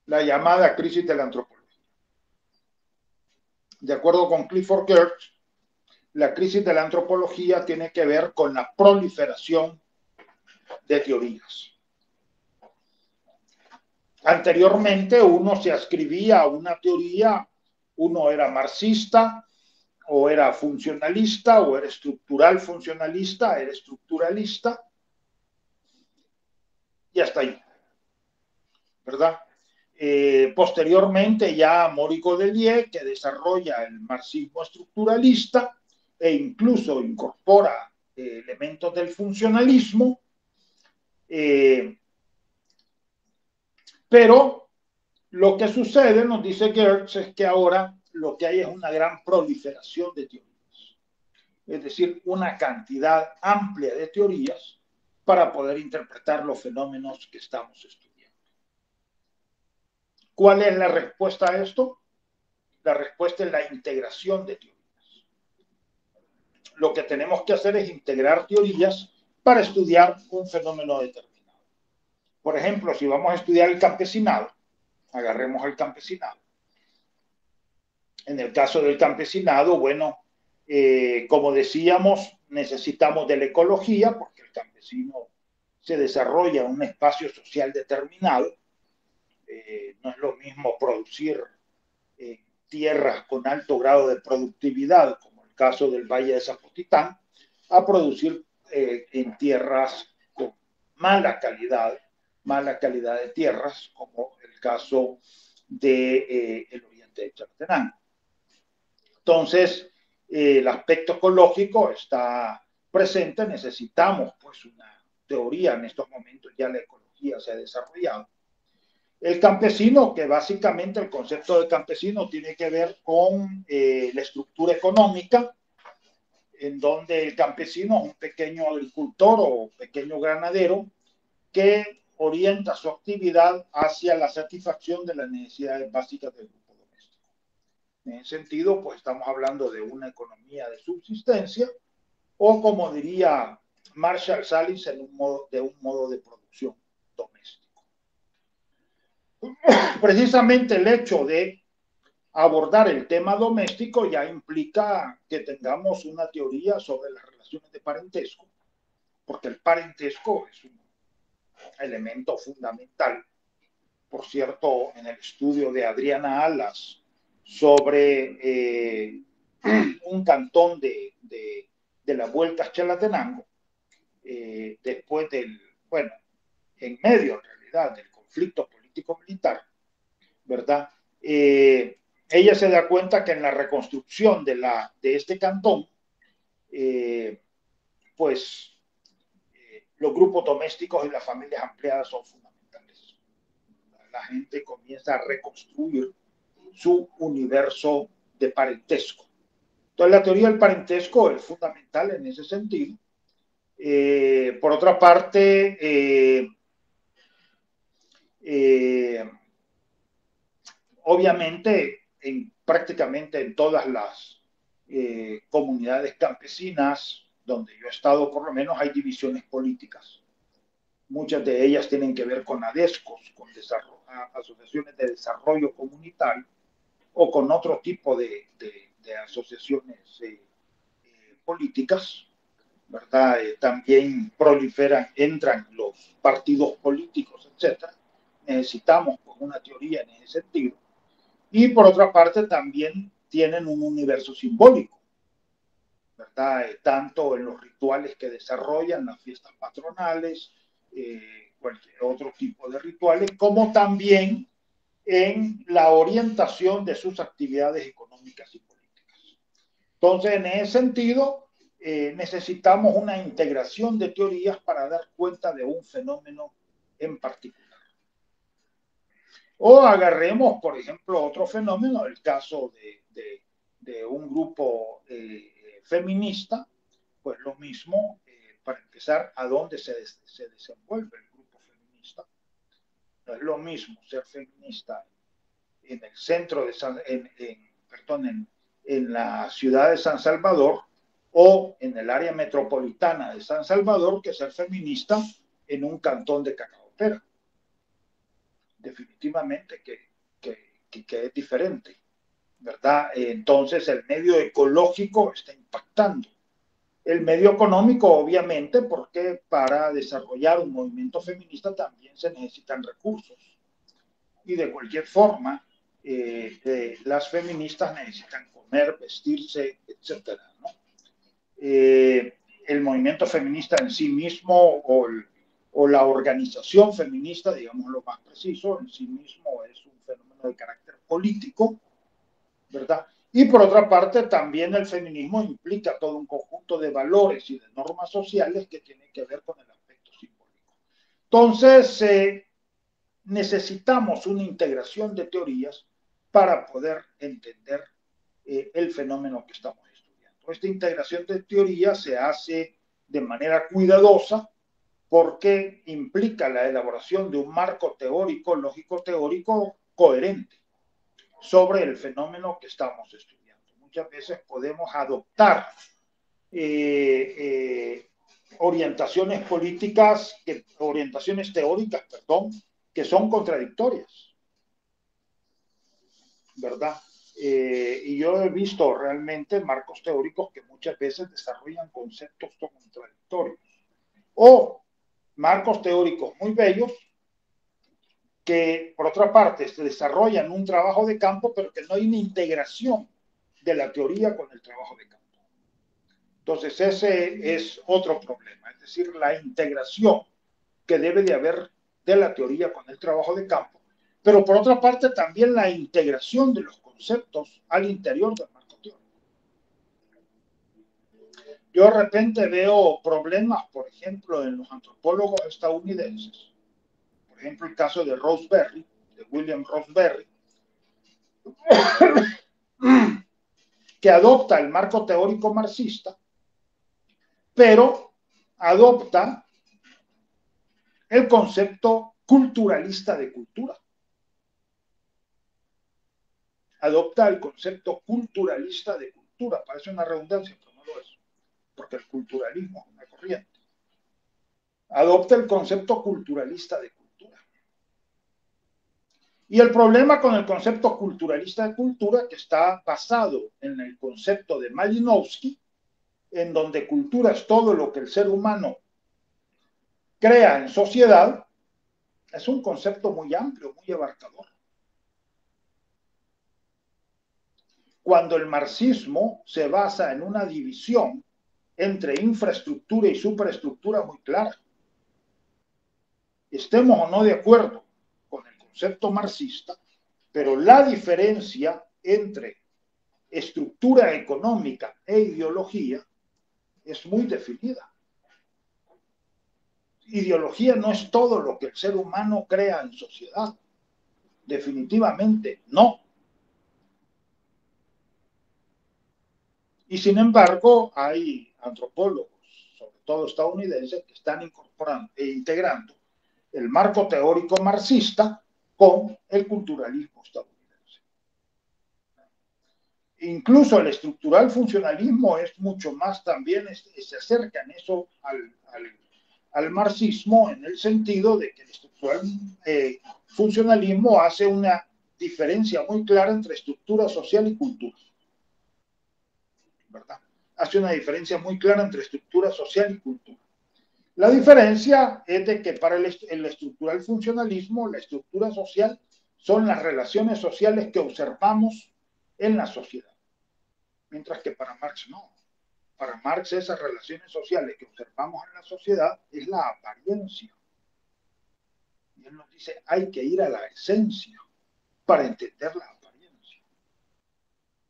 La llamada crisis de la antropología. De acuerdo con Clifford Geertz, la crisis de la antropología tiene que ver con la proliferación de teorías. Anteriormente uno se ascribía a una teoría, uno era marxista, o era funcionalista, o era estructural funcionalista, era estructuralista, y hasta ahí, ¿verdad? Posteriormente ya Maurice Godelier, que desarrolla el marxismo estructuralista e incluso incorpora elementos del funcionalismo, pero lo que sucede, nos dice Geertz, es que ahora lo que hay es una gran proliferación de teorías, es decir, una cantidad amplia de teorías para poder interpretar los fenómenos que estamos estudiando. ¿Cuál es la respuesta a esto? La respuesta es la integración de teorías. Lo que tenemos que hacer es integrar teorías para estudiar un fenómeno determinado. Por ejemplo, si vamos a estudiar el campesinado, agarremos el campesinado. En el caso del campesinado, bueno, como decíamos, necesitamos de la ecología, porque el campesino se desarrolla en un espacio social determinado. No es lo mismo producir tierras con alto grado de productividad, como el caso del Valle de Zapotitlán, a producir en tierras con mala calidad de tierras, como el caso del oriente de Chalatenango. Entonces, el aspecto ecológico está presente, necesitamos pues una teoría, en estos momentos ya la ecología se ha desarrollado. El campesino, que básicamente el concepto de campesino tiene que ver con la estructura económica, en donde el campesino es un pequeño agricultor o pequeño ganadero que orienta su actividad hacia la satisfacción de las necesidades básicas del grupo doméstico. En ese sentido, pues estamos hablando de una economía de subsistencia, o como diría Marshall Salis, de un modo de producción doméstico. Precisamente el hecho de abordar el tema doméstico ya implica que tengamos una teoría sobre las relaciones de parentesco, porque el parentesco es un elemento fundamental. Por cierto, en el estudio de Adriana Alas sobre un cantón de las Vueltas Chalatenango, después bueno, en medio en realidad del conflicto político-militar, ¿verdad? Ella se da cuenta que en la reconstrucción de este cantón, pues los grupos domésticos y las familias ampliadas son fundamentales. La gente comienza a reconstruir su universo de parentesco. Entonces, la teoría del parentesco es fundamental en ese sentido. Por otra parte, obviamente, prácticamente en todas las comunidades campesinas donde yo he estado, por lo menos hay divisiones políticas. Muchas de ellas tienen que ver con ADESCOS, con asociaciones de desarrollo comunitario, o con otro tipo de asociaciones políticas, ¿verdad? También proliferan, entran los partidos políticos, etcétera. Necesitamos pues, una teoría en ese sentido. Y por otra parte también tienen un universo simbólico, ¿verdad? Tanto en los rituales que desarrollan, las fiestas patronales, cualquier otro tipo de rituales, como también en la orientación de sus actividades económicas y políticas. Entonces, en ese sentido, necesitamos una integración de teorías para dar cuenta de un fenómeno en particular. O agarremos, por ejemplo, otro fenómeno, el caso de un grupo feminista, pues lo mismo, para empezar, a dónde se desenvuelve el grupo feminista. No es lo mismo ser feminista en el centro de en la ciudad de San Salvador o en el área metropolitana de San Salvador que ser feminista en un cantón de Cacaotera. Definitivamente que es diferente, ¿verdad? Entonces el medio ecológico está impactando. El medio económico, obviamente, porque para desarrollar un movimiento feminista también se necesitan recursos. Y de cualquier forma, las feministas necesitan conocer comer, vestirse, etcétera, ¿no? El movimiento feminista en sí mismo o la organización feminista, digamos lo más preciso, en sí mismo es un fenómeno de carácter político, ¿verdad? Y por otra parte, también el feminismo implica todo un conjunto de valores y de normas sociales que tienen que ver con el aspecto simbólico. Entonces, necesitamos una integración de teorías para poder entender el fenómeno que estamos estudiando. Esta integración de teorías se hace de manera cuidadosa porque implica la elaboración de un marco teórico, lógico-teórico coherente sobre el fenómeno que estamos estudiando. Muchas veces podemos adoptar orientaciones políticas, orientaciones teóricas, perdón, que son contradictorias, ¿verdad? Y yo he visto realmente marcos teóricos que muchas veces desarrollan conceptos contradictorios. O marcos teóricos muy bellos que, por otra parte, se desarrollan un trabajo de campo, pero que no hay una integración de la teoría con el trabajo de campo. Entonces, ese es otro problema, es decir, la integración que debe de haber de la teoría con el trabajo de campo, pero por otra parte también la integración de los conceptos al interior del marco teórico. Yo de repente veo problemas, por ejemplo, en los antropólogos estadounidenses, por ejemplo, el caso de Roseberry, de William Roseberry, que adopta el marco teórico marxista, pero adopta el concepto culturalista de cultura. Adopta el concepto culturalista de cultura. Parece una redundancia, pero no lo es, porque el culturalismo es una corriente. Adopta el concepto culturalista de cultura. Y el problema con el concepto culturalista de cultura, que está basado en el concepto de Malinowski, en donde cultura es todo lo que el ser humano crea en sociedad, es un concepto muy amplio, muy abarcador. Cuando el marxismo se basa en una división entre infraestructura y superestructura muy clara. Estemos o no de acuerdo con el concepto marxista, pero la diferencia entre estructura económica e ideología es muy definida. Ideología no es todo lo que el ser humano crea en sociedad. Definitivamente no. Y sin embargo, hay antropólogos, sobre todo estadounidenses, que están incorporando e integrando el marco teórico marxista con el culturalismo estadounidense. Incluso el estructural funcionalismo es mucho más también, se acerca en eso al marxismo, en el sentido de que el estructural funcionalismo hace una diferencia muy clara entre estructura social y cultura, ¿verdad? Hace una diferencia muy clara entre estructura social y cultura. La diferencia es de que para el estructural funcionalismo, la estructura social son las relaciones sociales que observamos en la sociedad, mientras que para Marx no. Para Marx esas relaciones sociales que observamos en la sociedad es la apariencia. Y él nos dice, hay que ir a la esencia para entender la apariencia.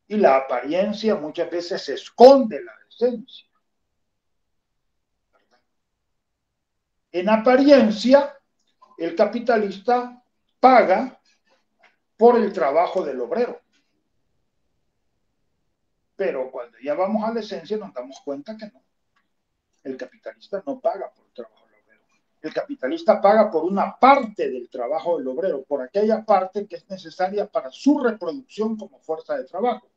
Y la apariencia muchas veces esconde la esencia. En apariencia, el capitalista paga por el trabajo del obrero. Pero cuando ya vamos a la esencia nos damos cuenta que no. El capitalista no paga por el trabajo del obrero. El capitalista paga por una parte del trabajo del obrero, por aquella parte que es necesaria para su reproducción como fuerza de trabajo,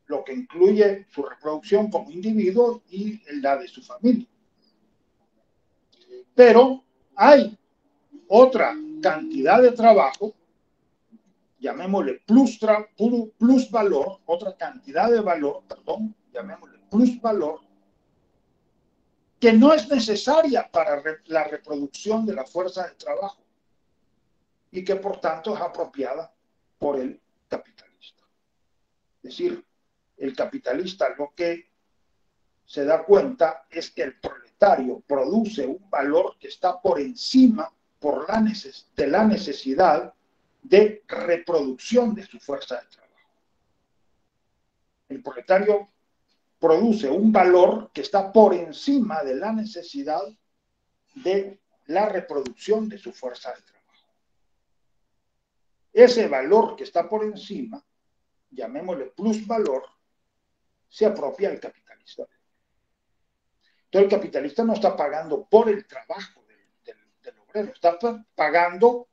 lo que incluye su reproducción como individuo y la de su familia. Pero hay otra cantidad de trabajo, llamémosle plus valor, otra cantidad de valor, perdón, llamémosle plus valor, que no es necesaria para la reproducción de la fuerza de trabajo y que por tanto es apropiada por el capitalista. Es decir, el capitalista lo que se da cuenta es que el proletario produce un valor que está por encima de la necesidad de reproducción de su fuerza de trabajo. El proletario produce un valor que está por encima de la necesidad de la reproducción de su fuerza de trabajo. Ese valor que está por encima, llamémosle plusvalor, se apropia el capitalista. Entonces el capitalista no está pagando por el trabajo del obrero, está pagando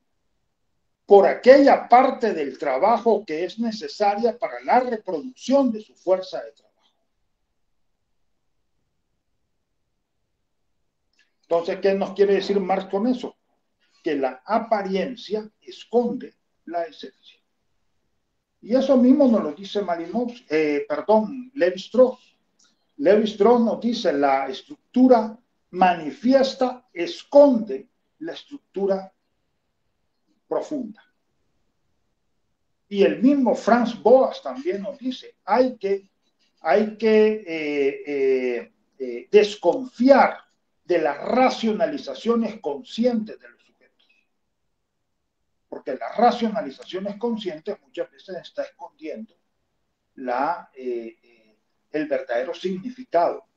por aquella parte del trabajo que es necesaria para la reproducción de su fuerza de trabajo. Entonces, ¿qué nos quiere decir Marx con eso? Que la apariencia esconde la esencia. Y eso mismo nos lo dice Levi-Strauss. Levi-Strauss nos dice la estructura manifiesta esconde la estructura profunda. Y el mismo Franz Boas también nos dice, hay que desconfiar de las racionalizaciones conscientes de los sujetos. Porque las racionalizaciones conscientes muchas veces están escondiendo el verdadero significado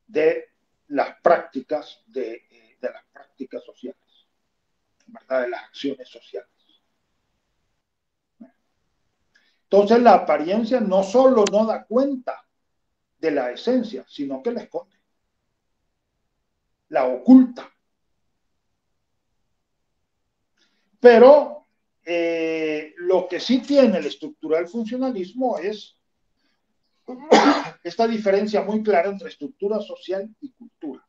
de las prácticas sociales, ¿verdad? De las acciones sociales. Entonces la apariencia no solo no da cuenta de la esencia, sino que la esconde, la oculta. Pero lo que sí tiene el estructural funcionalismo es esta diferencia muy clara entre estructura social y cultura,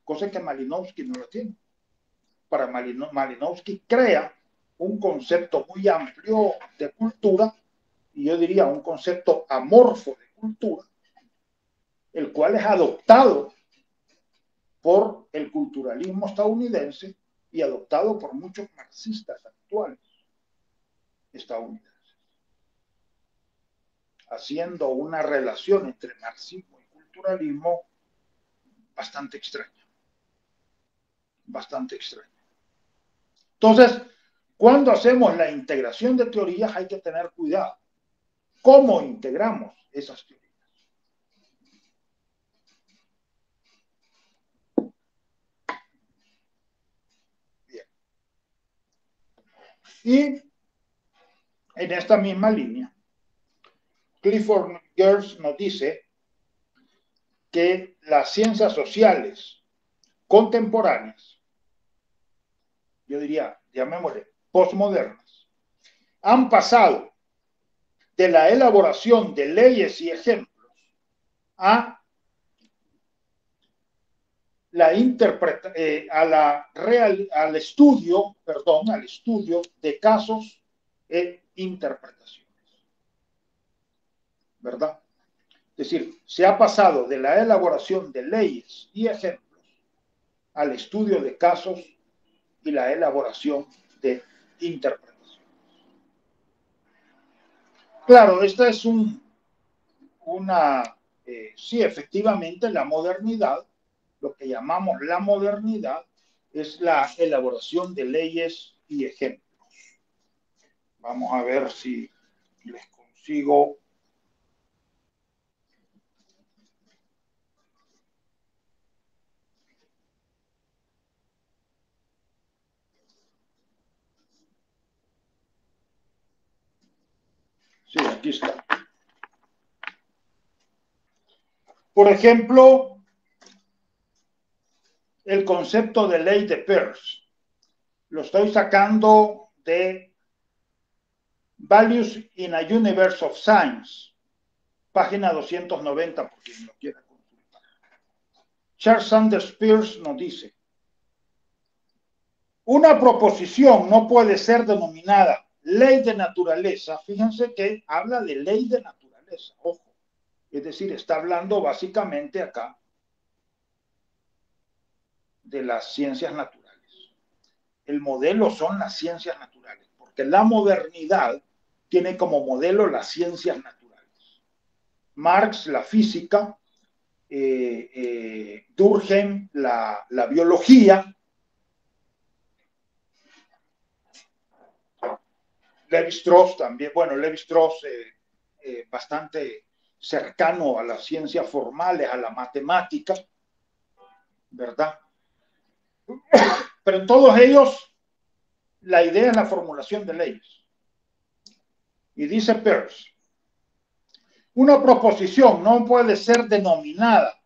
cosa que Malinowski no la tiene. Para Malinowski crea un concepto muy amplio de cultura, y yo diría un concepto amorfo de cultura, el cual es adoptado por el culturalismo estadounidense y adoptado por muchos marxistas actuales estadounidenses, haciendo una relación entre marxismo y culturalismo bastante extraña. Bastante extraña. Entonces, cuando hacemos la integración de teorías hay que tener cuidado. ¿Cómo integramos esas teorías? Bien. Y en esta misma línea, Clifford Geertz nos dice que las ciencias sociales contemporáneas, yo diría, llamémosle postmodernas, han pasado de la elaboración de leyes y ejemplos a al estudio de casos e interpretaciones, ¿verdad? Es decir, se ha pasado de la elaboración de leyes y ejemplos al estudio de casos y la elaboración de interpretaciones. Claro, esta es sí, efectivamente, la modernidad, lo que llamamos la modernidad, es la elaboración de leyes y ejemplos. Vamos a ver si les consigo. Sí, aquí está. Por ejemplo, el concepto de ley de Peirce. Lo estoy sacando de Values in a Universe of Science, página 290, por quien lo quiera consultar. Charles Sanders Peirce nos dice: una proposición no puede ser denominada ley de naturaleza. Fíjense que habla de ley de naturaleza, ojo. Es decir, está hablando básicamente acá de las ciencias naturales. El modelo son las ciencias naturales, porque la modernidad tiene como modelo las ciencias naturales. Marx, la física, Durkheim, la biología, Levi-Strauss también, bueno, Levi-Strauss bastante cercano a las ciencias formales, a la matemática, ¿verdad? Pero en todos ellos la idea es la formulación de leyes. Y dice Peirce, una proposición no puede ser denominada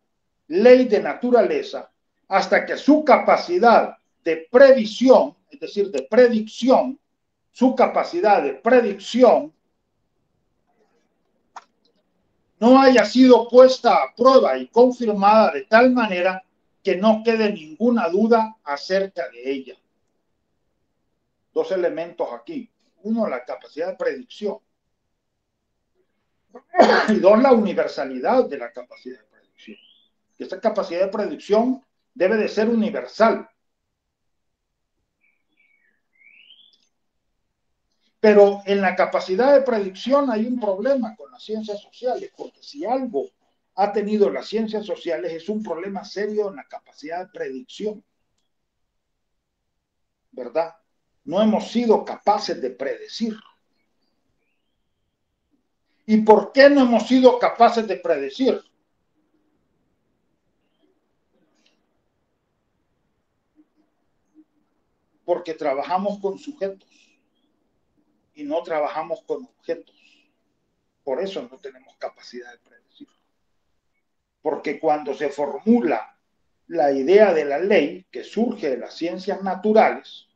ley de naturaleza hasta que su capacidad de previsión, es decir, de predicción, su capacidad de predicción no haya sido puesta a prueba y confirmada de tal manera que no quede ninguna duda acerca de ella. Dos elementos aquí. Uno, la capacidad de predicción. Y dos, la universalidad de la capacidad de predicción. Esta capacidad de predicción debe de ser universal. Pero en la capacidad de predicción hay un problema con las ciencias sociales, porque si algo ha tenido las ciencias sociales es un problema serio en la capacidad de predicción, ¿verdad? No hemos sido capaces de predecir. ¿Y por qué no hemos sido capaces de predecir? Porque trabajamos con sujetos y no trabajamos con objetos. Por eso no tenemos capacidad de predecir. Porque cuando se formula la idea de la ley que surge de las ciencias naturales,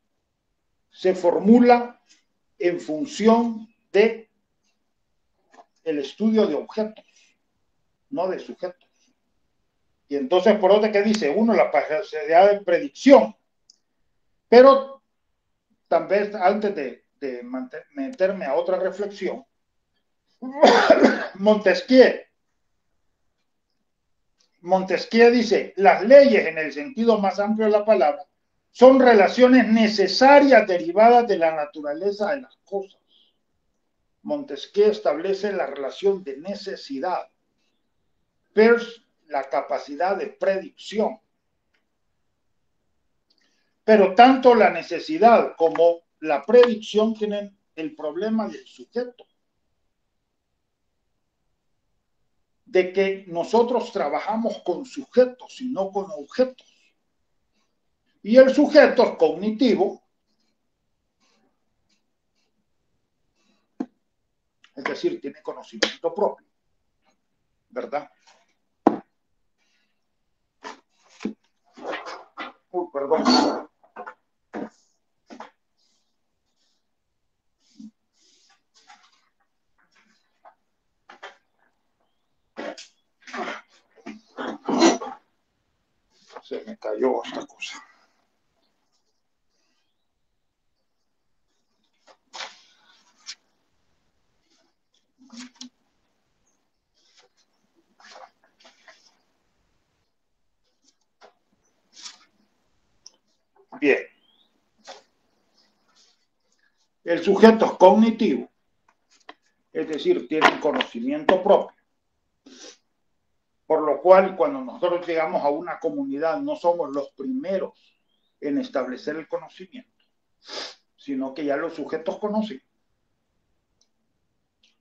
se formula en función de el estudio de objetos, no de sujetos. Y entonces, por otro que dice uno, la capacidad de predicción. Pero también, antes de meterme a otra reflexión, Montesquieu dice, las leyes en el sentido más amplio de la palabra son relaciones necesarias derivadas de la naturaleza de las cosas. Montesquieu establece la relación de necesidad. Peirce, la capacidad de predicción. Pero tanto la necesidad como la predicción tienen el problema del sujeto. De que nosotros trabajamos con sujetos y no con objetos. Y el sujeto es cognitivo, es decir, tiene conocimiento propio, ¿verdad? Perdón. Se me cayó esta cosa. Bien. El sujeto es cognitivo, es decir, tiene conocimiento propio. Por lo cual, cuando nosotros llegamos a una comunidad, no somos los primeros en establecer el conocimiento, sino que ya los sujetos conocen.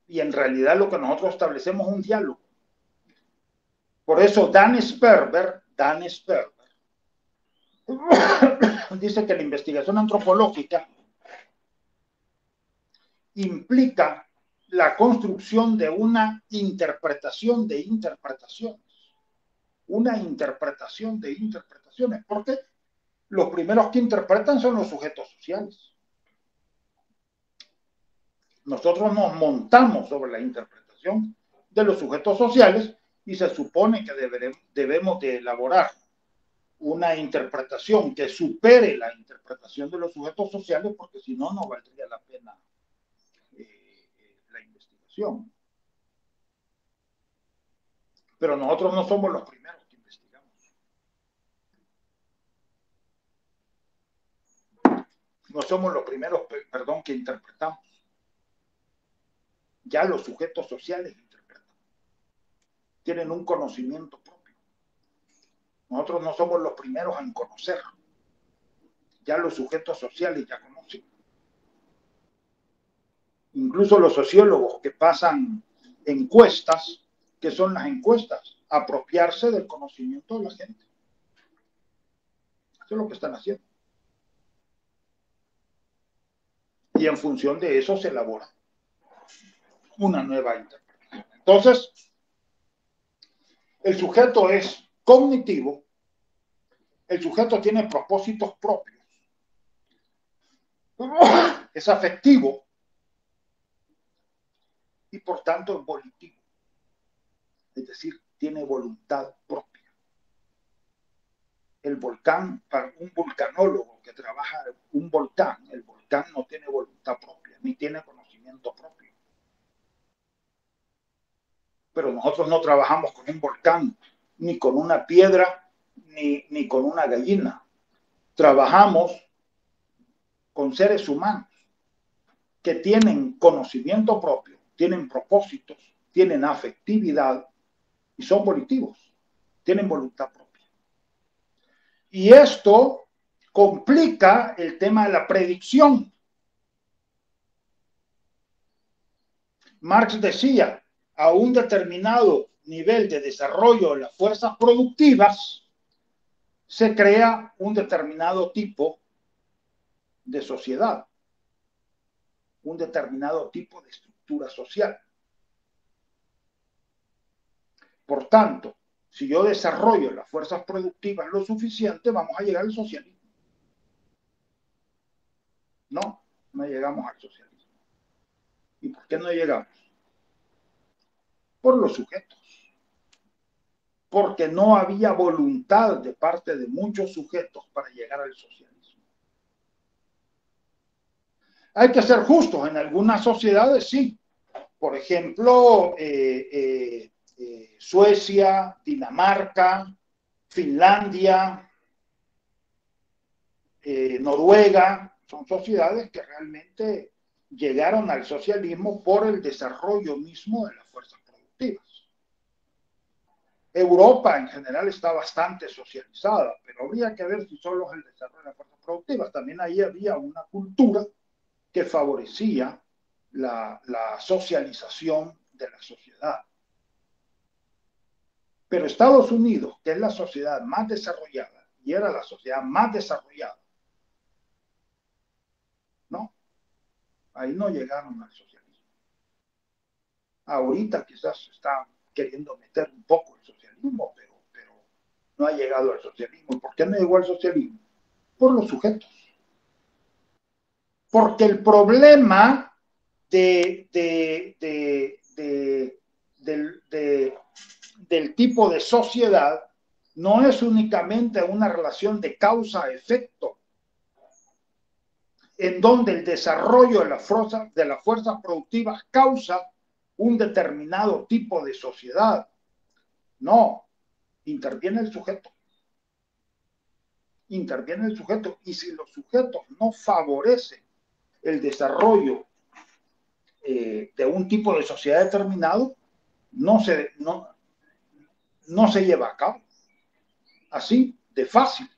Y en realidad lo que nosotros establecemos es un diálogo. Por eso Dan Sperber dice que la investigación antropológica implica la construcción de una interpretación de interpretaciones. Una interpretación de interpretaciones, porque los primeros que interpretan son los sujetos sociales. Nosotros nos montamos sobre la interpretación de los sujetos sociales y se supone que debemos de elaborar una interpretación que supere la interpretación de los sujetos sociales, porque si no, no valdría la pena la investigación. Pero nosotros no somos los primeros que investigamos. No somos los primeros, perdón, que interpretamos. Ya los sujetos sociales interpretan, tienen un conocimiento propio. Nosotros no somos los primeros en conocer. Ya los sujetos sociales ya conocen. Incluso los sociólogos que pasan encuestas, que son las encuestas, apropiarse del conocimiento de la gente. Eso es lo que están haciendo. Y en función de eso se elabora una nueva interpretación. Entonces, el sujeto es cognitivo, el sujeto tiene propósitos propios, es afectivo y por tanto es volitivo, es decir, tiene voluntad propia. El volcán, para un vulcanólogo que trabaja un volcán, el volcán no tiene voluntad propia, ni tiene conocimiento propio. Pero nosotros no trabajamos con un volcán, ni con una piedra, ni con una gallina. Trabajamos con seres humanos que tienen conocimiento propio, tienen propósitos, tienen afectividad y son volitivos, tienen voluntad propia. Y esto complica el tema de la predicción. Marx decía, a un determinado nivel de desarrollo de las fuerzas productivas, se crea un determinado tipo de sociedad, un determinado tipo de estructura social. Por tanto, si yo desarrollo las fuerzas productivas lo suficiente, vamos a llegar al socialismo. No, no llegamos al socialismo. ¿Y por qué no llegamos? Por los sujetos. Porque no había voluntad de parte de muchos sujetos para llegar al socialismo. Hay que ser justos, en algunas sociedades sí. Por ejemplo, Suecia, Dinamarca, Finlandia, Noruega, son sociedades que realmente llegaron al socialismo por el desarrollo mismo de las fuerzas productivas. Europa en general está bastante socializada, pero habría que ver si solo es el desarrollo de las fuerzas productivas. También ahí había una cultura que favorecía la socialización de la sociedad. Pero Estados Unidos, que es la sociedad más desarrollada, y era la sociedad más desarrollada, ¿no? Ahí no llegaron al socialismo. Ahorita quizás está queriendo meter un poco el socialismo, pero no ha llegado al socialismo. ¿Por qué no llegó al socialismo? Por los sujetos. Porque el problema del tipo de sociedad no es únicamente una relación de causa-efecto, en donde el desarrollo de las fuerzas productivas causa un determinado tipo de sociedad. No, interviene el sujeto. Interviene el sujeto. Y si los sujetos no favorecen el desarrollo de un tipo de sociedad determinado, no se lleva a cabo. Así de fácil.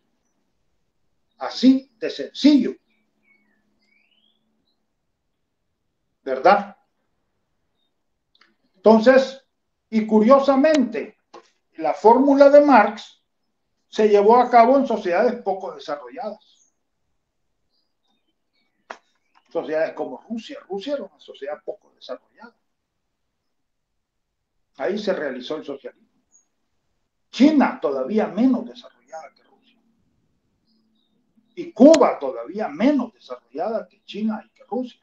Así de sencillo. ¿Verdad? Entonces, y curiosamente, la fórmula de Marx se llevó a cabo en sociedades poco desarrolladas. Sociedades como Rusia. Rusia era una sociedad poco desarrollada. Ahí se realizó el socialismo. China todavía menos desarrollada que Rusia. Y Cuba todavía menos desarrollada que China y que Rusia.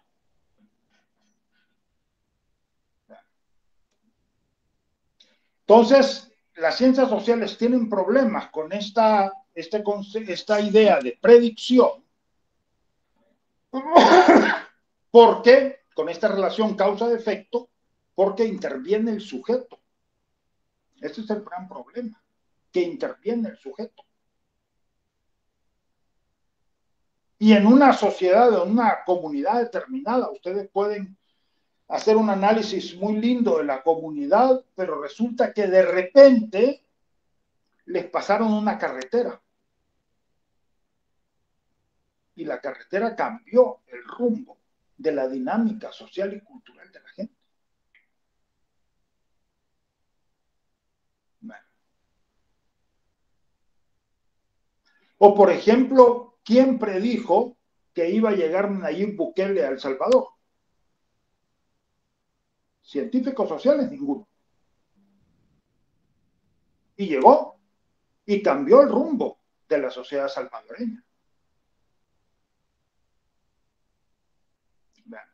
Entonces, las ciencias sociales tienen problemas con esta idea de predicción, porque con esta relación causa-efecto, porque interviene el sujeto. Ese es el gran problema, que interviene el sujeto. Y en una sociedad, en una comunidad determinada, ustedes pueden hacer un análisis muy lindo de la comunidad, pero resulta que de repente les pasaron una carretera y la carretera cambió el rumbo de la dinámica social y cultural de la gente. Bueno. O por ejemplo, ¿quién predijo que iba a llegar Nayib Bukele a El Salvador? Científicos sociales, ninguno. Y llegó y cambió el rumbo de la sociedad salvadoreña. Bueno.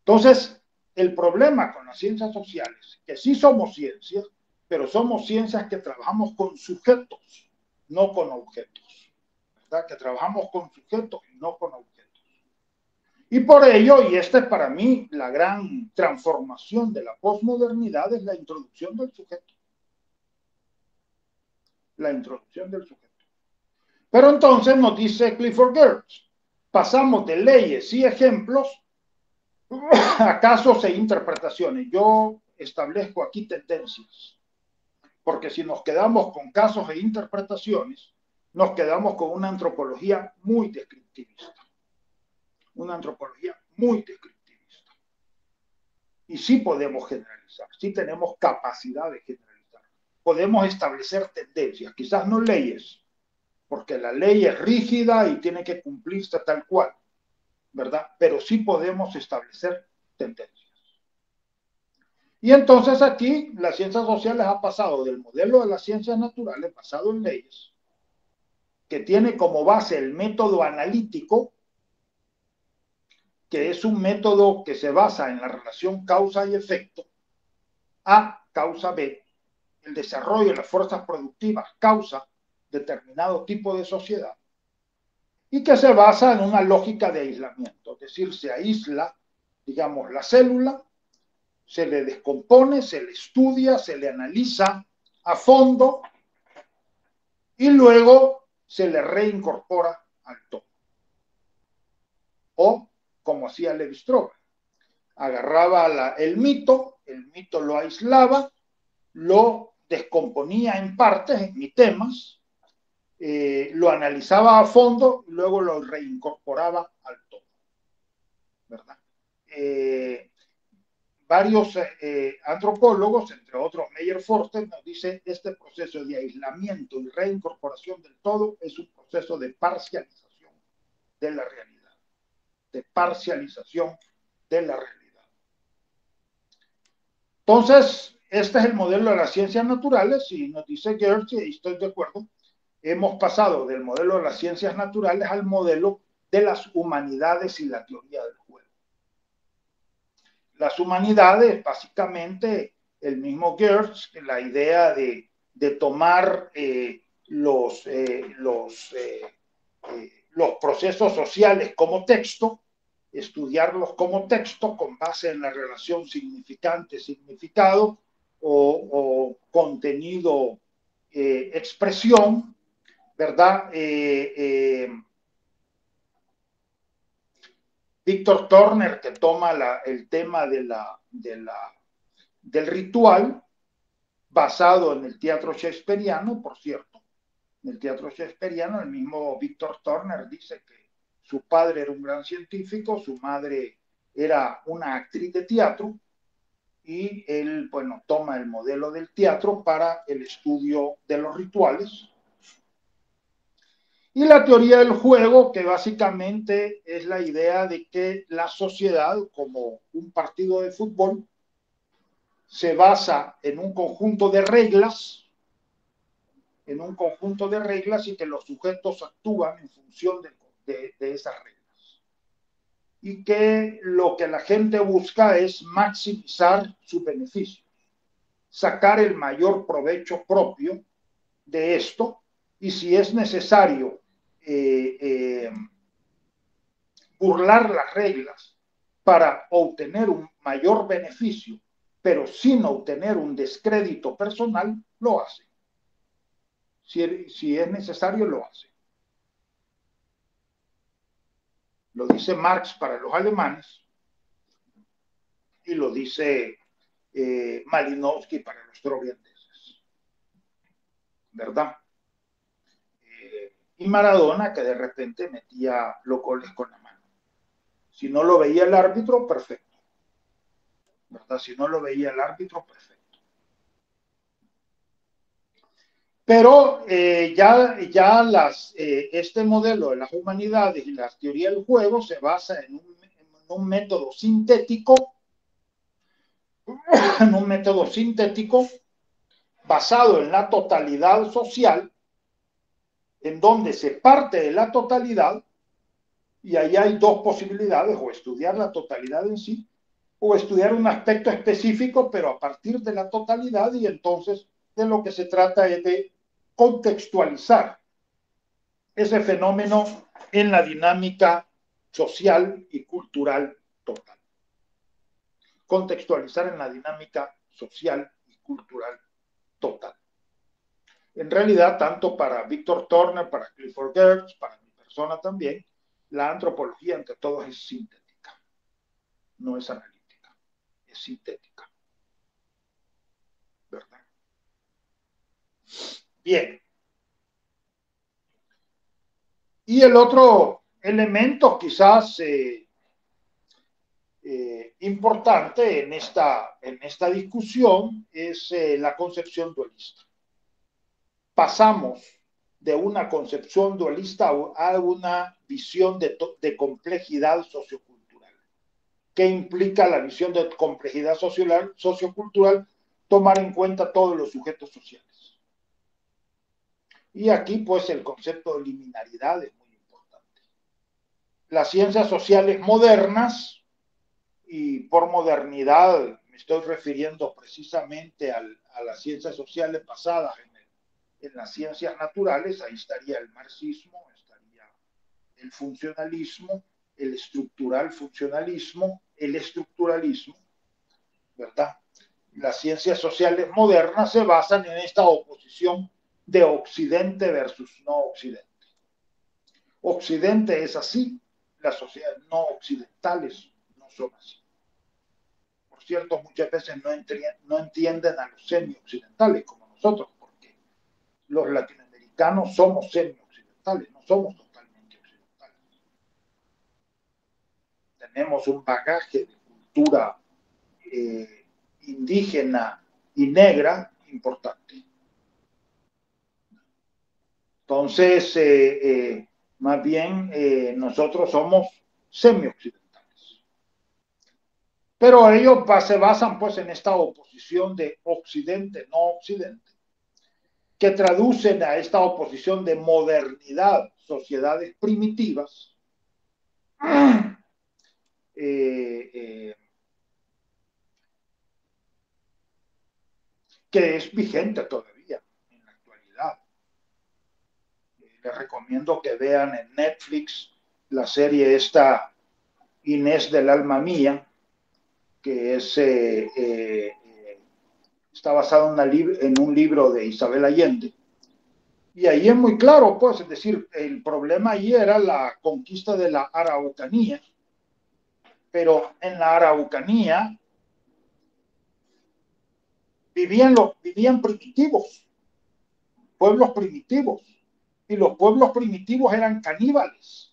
Entonces, el problema con las ciencias sociales, que sí somos ciencias, pero somos ciencias que trabajamos con sujetos, no con objetos, ¿verdad? Que trabajamos con sujetos y no con objetos. Y por ello, y esta es para mí la gran transformación de la posmodernidad, es la introducción del sujeto. La introducción del sujeto. Pero entonces nos dice Clifford Geertz, pasamos de leyes y ejemplos a casos e interpretaciones. Yo establezco aquí tendencias, porque si nos quedamos con casos e interpretaciones, nos quedamos con una antropología muy descriptivista. Una antropología muy descriptivista. Y sí podemos generalizar, sí tenemos capacidad de generalizar. Podemos establecer tendencias, quizás no leyes, porque la ley es rígida y tiene que cumplirse tal cual, ¿verdad? Pero sí podemos establecer tendencias. Y entonces aquí las ciencias sociales ha pasado del modelo de las ciencias naturales basado en leyes, que tiene como base el método analítico, que es un método que se basa en la relación causa y efecto, A causa B, el desarrollo de las fuerzas productivas causa determinado tipo de sociedad, y que se basa en una lógica de aislamiento, es decir, se aísla, digamos, la célula, se le descompone, se le estudia, se le analiza a fondo y luego se le reincorpora al todo. O, como hacía Levi-Strauss, agarraba el mito lo aislaba, lo descomponía en partes, en mitemas, lo analizaba a fondo y luego lo reincorporaba al todo, ¿verdad? Varios antropólogos, entre otros Meyer Forster, nos dice este proceso de aislamiento y reincorporación del todo es un proceso de parcialización de la realidad, de parcialización de la realidad. Entonces, este es el modelo de las ciencias naturales y nos dice Geertz, y estoy de acuerdo, hemos pasado del modelo de las ciencias naturales al modelo de las humanidades y la teoría del juego. Las humanidades, básicamente, el mismo Geertz, la idea de tomar los procesos sociales como texto, estudiarlos como texto con base en la relación significante-significado o contenido-expresión, ¿verdad? Víctor Turner, que toma el tema del ritual, basado en el teatro shakespeariano, por cierto. En el teatro shakespeariano, el mismo Víctor Turner dice que su padre era un gran científico, su madre era una actriz de teatro, y él, bueno, toma el modelo del teatro para el estudio de los rituales. Y la teoría del juego, que básicamente es la idea de que la sociedad, como un partido de fútbol, se basa en un conjunto de reglas, y que los sujetos actúan en función de esas reglas. Y que lo que la gente busca es maximizar su beneficio, sacar el mayor provecho propio de esto, y si es necesario burlar las reglas para obtener un mayor beneficio, pero sin obtener un descrédito personal, lo hace. Si es necesario, lo hace. Lo dice Marx para los alemanes y lo dice Malinowski para los troviandeses, ¿verdad? Y Maradona, que de repente metía los goles con la mano. Si no lo veía el árbitro, perfecto, ¿verdad? Si no lo veía el árbitro, perfecto. Pero este modelo de las humanidades y la teoría del juego se basa en un método sintético, basado en la totalidad social, en donde se parte de la totalidad, y ahí hay dos posibilidades: o estudiar la totalidad en sí, o estudiar un aspecto específico, pero a partir de la totalidad, y entonces de lo que se trata es de contextualizar ese fenómeno en la dinámica social y cultural total. Contextualizar en la dinámica social y cultural total. En realidad, tanto para Víctor Turner, para Clifford Geertz, para mi persona también, la antropología entre todos es sintética, no es analítica, es sintética, ¿verdad? Bien. Y el otro elemento quizás importante en esta discusión es la concepción dualista. Pasamos de una concepción dualista a una visión de complejidad sociocultural. ¿Qué implica la visión de complejidad sociocultural? Tomar en cuenta todos los sujetos sociales. Y aquí, pues, el concepto de liminaridad es muy importante. Las ciencias sociales modernas, y por modernidad me estoy refiriendo precisamente a las ciencias sociales basadas en las ciencias naturales, ahí estaría el marxismo, estaría el funcionalismo, el estructural funcionalismo, el estructuralismo, ¿verdad? Las ciencias sociales modernas se basan en esta oposición de Occidente versus no Occidente. Occidente es así, las sociedades no occidentales no son así. Por cierto, muchas veces no entienden a los semi-occidentales como nosotros, porque los latinoamericanos somos semi-occidentales, no somos totalmente occidentales. Tenemos un bagaje de cultura indígena y negra importante. Entonces, más bien, nosotros somos semi-occidentales. Pero ellos se basan pues en esta oposición de occidente, no occidente, que traducen a esta oposición de modernidad, sociedades primitivas, que es vigente todavía en la actualidad. Les recomiendo que vean en Netflix la serie esta Inés del alma mía, que está basado en un libro de Isabel Allende. Y ahí es muy claro, pues, es decir, el problema ahí era la conquista de la Araucanía, pero en la Araucanía vivían primitivos, pueblos primitivos, y los pueblos primitivos eran caníbales.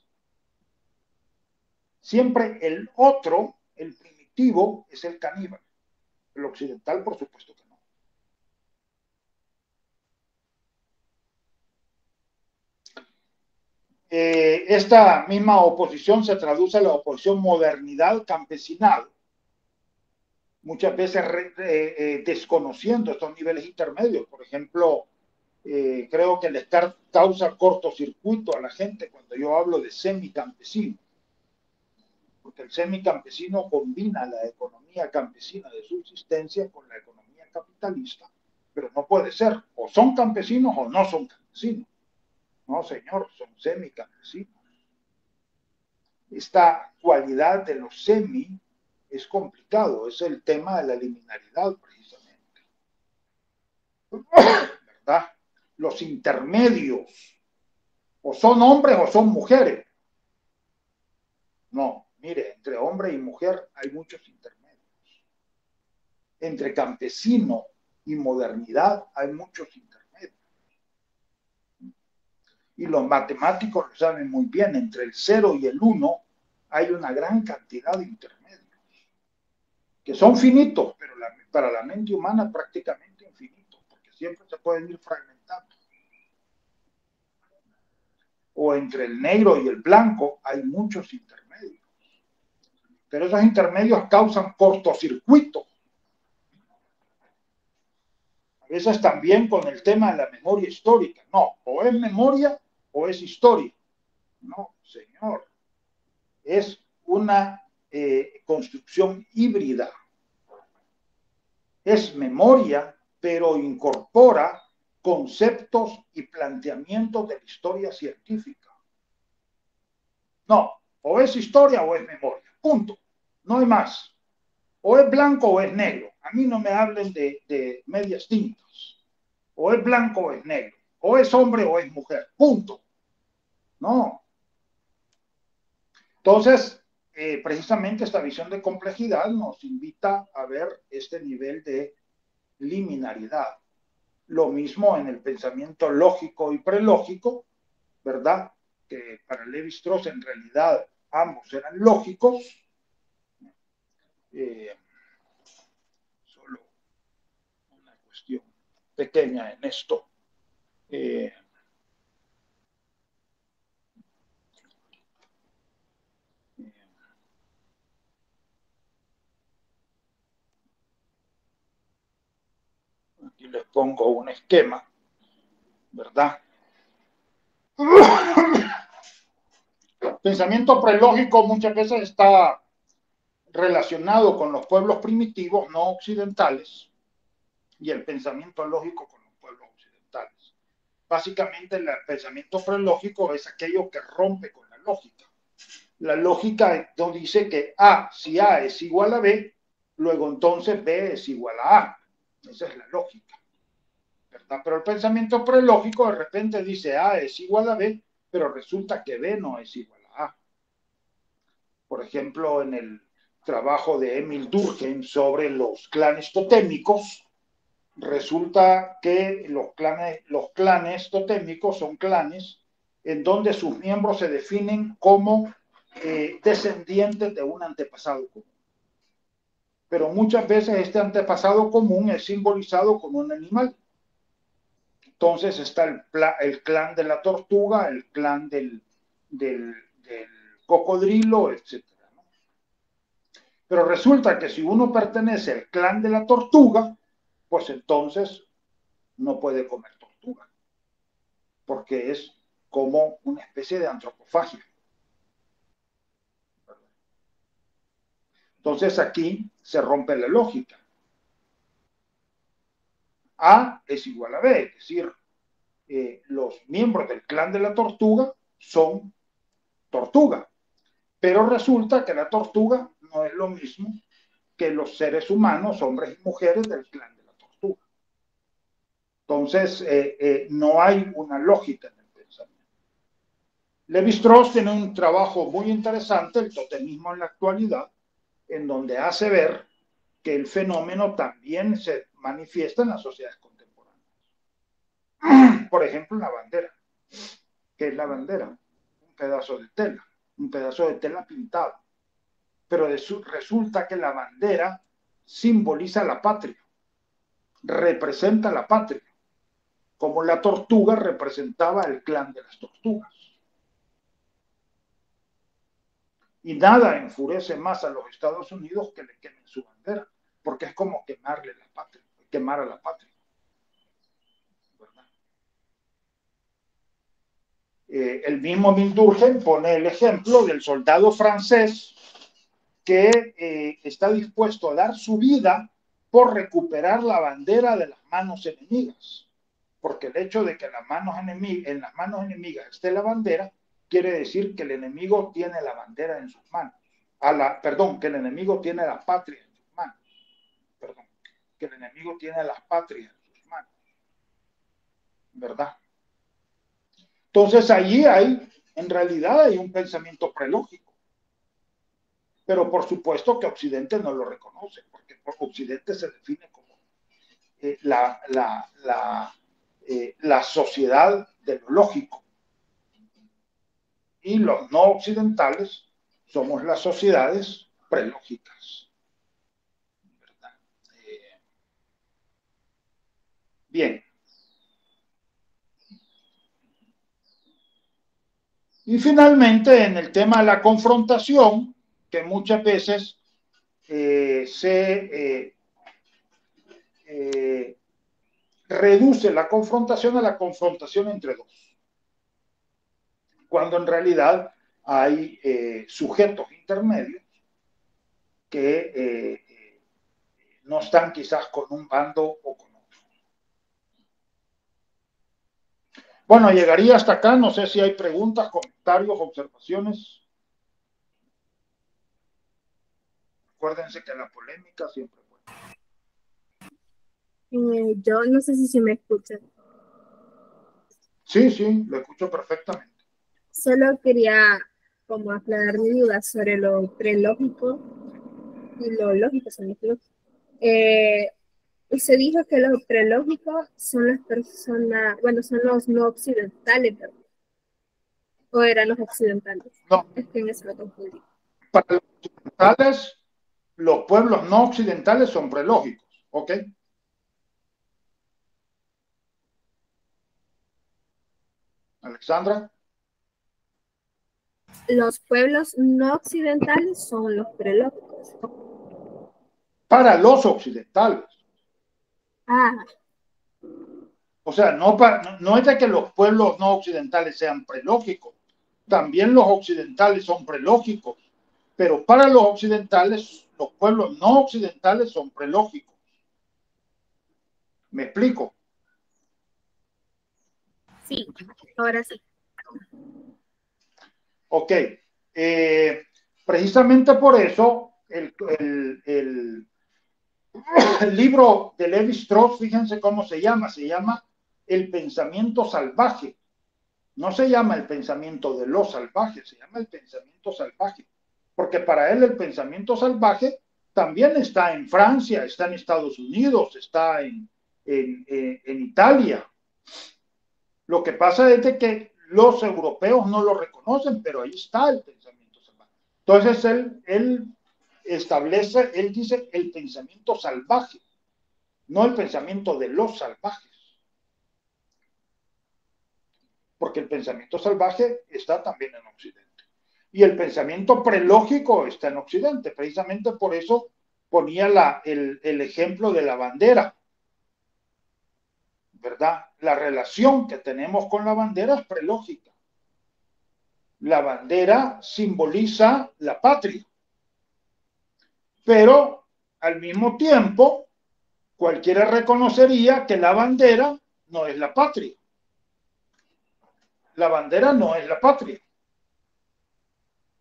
Siempre el otro, el primitivo, es el caníbal. El occidental, por supuesto que no. Esta misma oposición se traduce a la oposición modernidad-campesinado, muchas veces desconociendo estos niveles intermedios. Por ejemplo, creo que les causa cortocircuito a la gente cuando yo hablo de semicampesino, porque el semicampesino combina la economía campesina de subsistencia con la economía capitalista, pero no puede ser, o son campesinos o no son campesinos. No, señor, son semicampesinos. Esta cualidad de los semi es complicado, es el tema de la liminaridad precisamente. ¿Verdad? Los intermedios, o son hombres o son mujeres. Mire, entre hombre y mujer hay muchos intermedios. Entre campesino y modernidad hay muchos intermedios. Y los matemáticos lo saben muy bien, entre el 0 y el 1 hay una gran cantidad de intermedios, que son finitos, pero para la mente humana prácticamente infinitos, porque siempre se pueden ir fragmentando. O entre el negro y el blanco hay muchos intermedios. Pero esos intermedios causan cortocircuitos. A veces también con el tema de la memoria histórica. No, o es memoria o es historia. No, señor. Es una construcción híbrida. Es memoria, pero incorpora conceptos y planteamientos de la historia científica. No, o es historia o es memoria. Punto. No hay más. O es blanco o es negro. A mí no me hablen de medias tintas. O es blanco o es negro. O es hombre o es mujer. Punto. No. Entonces, precisamente esta visión de complejidad nos invita a ver este nivel de liminaridad. Lo mismo en el pensamiento lógico y prelógico, ¿verdad? Que para Levi-Strauss en realidad ambos eran lógicos. Solo una cuestión pequeña en esto. Aquí les pongo un esquema, ¿verdad? Pensamiento prelógico muchas veces está relacionado con los pueblos primitivos no occidentales y el pensamiento lógico con los pueblos occidentales. Básicamente el pensamiento prelógico es aquello que rompe con la lógica. La lógica no dice que A, si A es igual a B, luego entonces B es igual a A. Esa es la lógica, ¿verdad? Pero el pensamiento prelógico de repente dice A es igual a B, pero resulta que B no es igual a A. Por ejemplo, en el trabajo de Emil Durkheim sobre los clanes totémicos, resulta que los clanes totémicos son clanes en donde sus miembros se definen como descendientes de un antepasado común. Pero muchas veces este antepasado común es simbolizado con un animal. Entonces está el clan de la tortuga, el clan del cocodrilo, etc. ¿no? Pero resulta que si uno pertenece al clan de la tortuga, pues entonces no puede comer tortuga, porque es como una especie de antropofagia. Entonces aquí se rompe la lógica. A es igual a B, es decir, los miembros del clan de la tortuga son tortuga, pero resulta que la tortuga no es lo mismo que los seres humanos, hombres y mujeres del clan de la tortuga. Entonces, no hay una lógica en el pensamiento. Levi-Strauss tiene un trabajo muy interesante, el totemismo en la actualidad, en donde hace ver que el fenómeno también se manifiesta en las sociedades contemporáneas. Por ejemplo, la bandera. ¿Qué es la bandera? Un pedazo de tela pintada. Pero resulta que la bandera simboliza la patria, representa la patria, como la tortuga representaba el clan de las tortugas. Y nada enfurece más a los Estados Unidos que le quemen su bandera, porque es como quemarle la patria, quemar a la patria. El mismo Durkheim pone el ejemplo del soldado francés que está dispuesto a dar su vida por recuperar la bandera de las manos enemigas. Porque el hecho de que en las manos enemigas esté la bandera, quiere decir que el enemigo tiene la bandera en sus manos. Perdón, que el enemigo tiene la patria en sus manos. Perdón, que el enemigo tiene las patrias en sus manos. ¿Verdad? Entonces allí en realidad hay un pensamiento prelógico. pero por supuesto que Occidente no lo reconoce, porque por Occidente se define como la sociedad de lo lógico. Y los no occidentales somos las sociedades prelógicas. ¿Verdad? Bien. Y finalmente, en el tema de la confrontación, que muchas veces se reduce la confrontación a la confrontación entre dos, cuando en realidad hay sujetos intermedios que no están quizás con un bando o con otro. Bueno, llegaría hasta acá, no sé si hay preguntas, comentarios, observaciones. Acuérdense que la polémica siempre fue. Yo no sé si se me escucha. Sí, sí, lo escucho perfectamente. Solo quería como aclarar mi duda sobre lo prelógico y lo lógico son los lógicos. Usted dijo que los prelógicos son las personas, bueno, son los no occidentales, ¿verdad? ¿O eran los occidentales? No. Es que en eso lo confundí. Para los occidentales, los pueblos no occidentales son prelógicos, ¿ok? Alexandra. Los pueblos no occidentales son los prelógicos. Para los occidentales. Ah. O sea, no es de que los pueblos no occidentales sean prelógicos. También los occidentales son prelógicos. Pero para los occidentales, los pueblos no occidentales son prelógicos. ¿Me explico? Sí, ahora sí. Ok. Precisamente por eso, el libro de Levi Strauss, fíjense cómo se llama El pensamiento salvaje. No se llama el pensamiento de los salvajes, se llama el pensamiento salvaje. Porque para él el pensamiento salvaje también está en Francia, está en Estados Unidos, está en Italia. Lo que pasa es de que los europeos no lo reconocen, pero ahí está el pensamiento salvaje. Entonces él establece, él dice el pensamiento salvaje, no el pensamiento de los salvajes. Porque el pensamiento salvaje está también en Occidente. Y el pensamiento prelógico está en Occidente. Precisamente por eso ponía el ejemplo de la bandera. ¿Verdad? La relación que tenemos con la bandera es prelógica. La bandera simboliza la patria. Pero al mismo tiempo, cualquiera reconocería que la bandera no es la patria. La bandera no es la patria.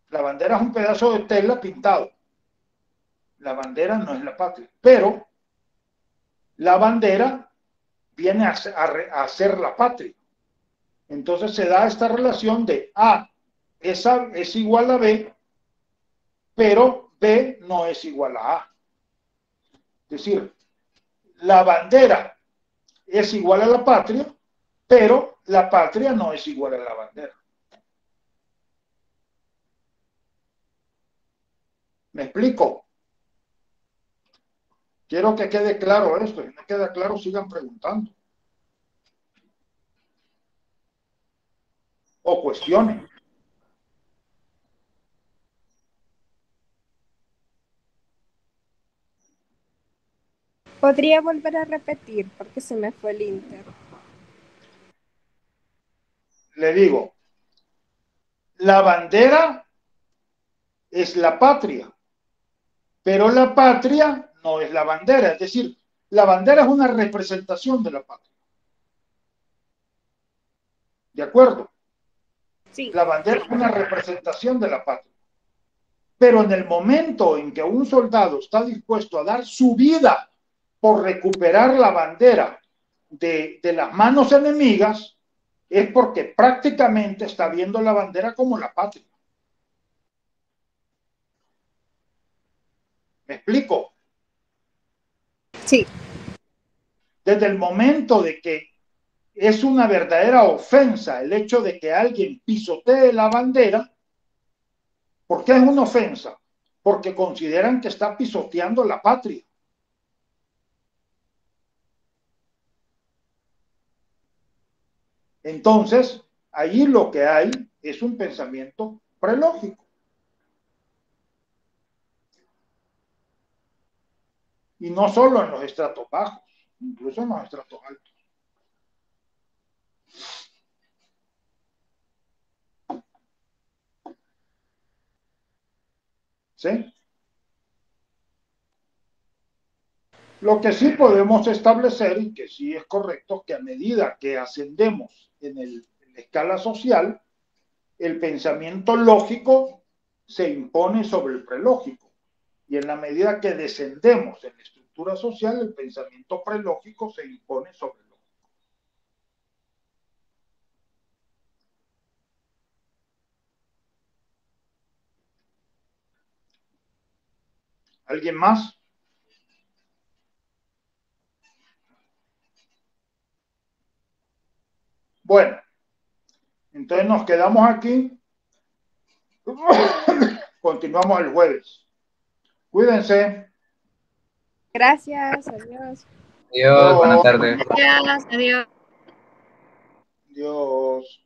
La bandera es un pedazo de tela pintado. La bandera no es la patria. Pero la bandera viene a ser la patria. Entonces se da esta relación de A es igual a B, pero B no es igual a A. Es decir, la bandera es igual a la patria, pero la patria no es igual a la bandera. ¿Me explico? Quiero que quede claro esto. Si no queda claro, sigan preguntando. O cuestionen. ¿Podría volver a repetir? Porque se me fue el inter. Le digo, la bandera es la patria, pero la patria no es la bandera. Es decir, la bandera es una representación de la patria. ¿De acuerdo? Sí. La bandera es una representación de la patria. Pero en el momento en que un soldado está dispuesto a dar su vida por recuperar la bandera de las manos enemigas, es porque prácticamente está viendo la bandera como la patria. ¿Me explico? Sí. Desde el momento de que es una verdadera ofensa el hecho de que alguien pisotee la bandera, ¿por qué es una ofensa? Porque consideran que está pisoteando la patria. Entonces, ahí lo que hay es un pensamiento prelógico. Y no solo en los estratos bajos, incluso en los estratos altos. ¿Sí? Lo que sí podemos establecer, y que sí es correcto, que a medida que ascendemos en la escala social, el pensamiento lógico se impone sobre el prelógico. Y en la medida que descendemos en la estructura social, el pensamiento prelógico se impone sobre el lógico. ¿Alguien más? Bueno, entonces nos quedamos aquí. Continuamos el jueves. Cuídense. Gracias, adiós. Adiós, buenas tardes. Gracias, adiós. Dios.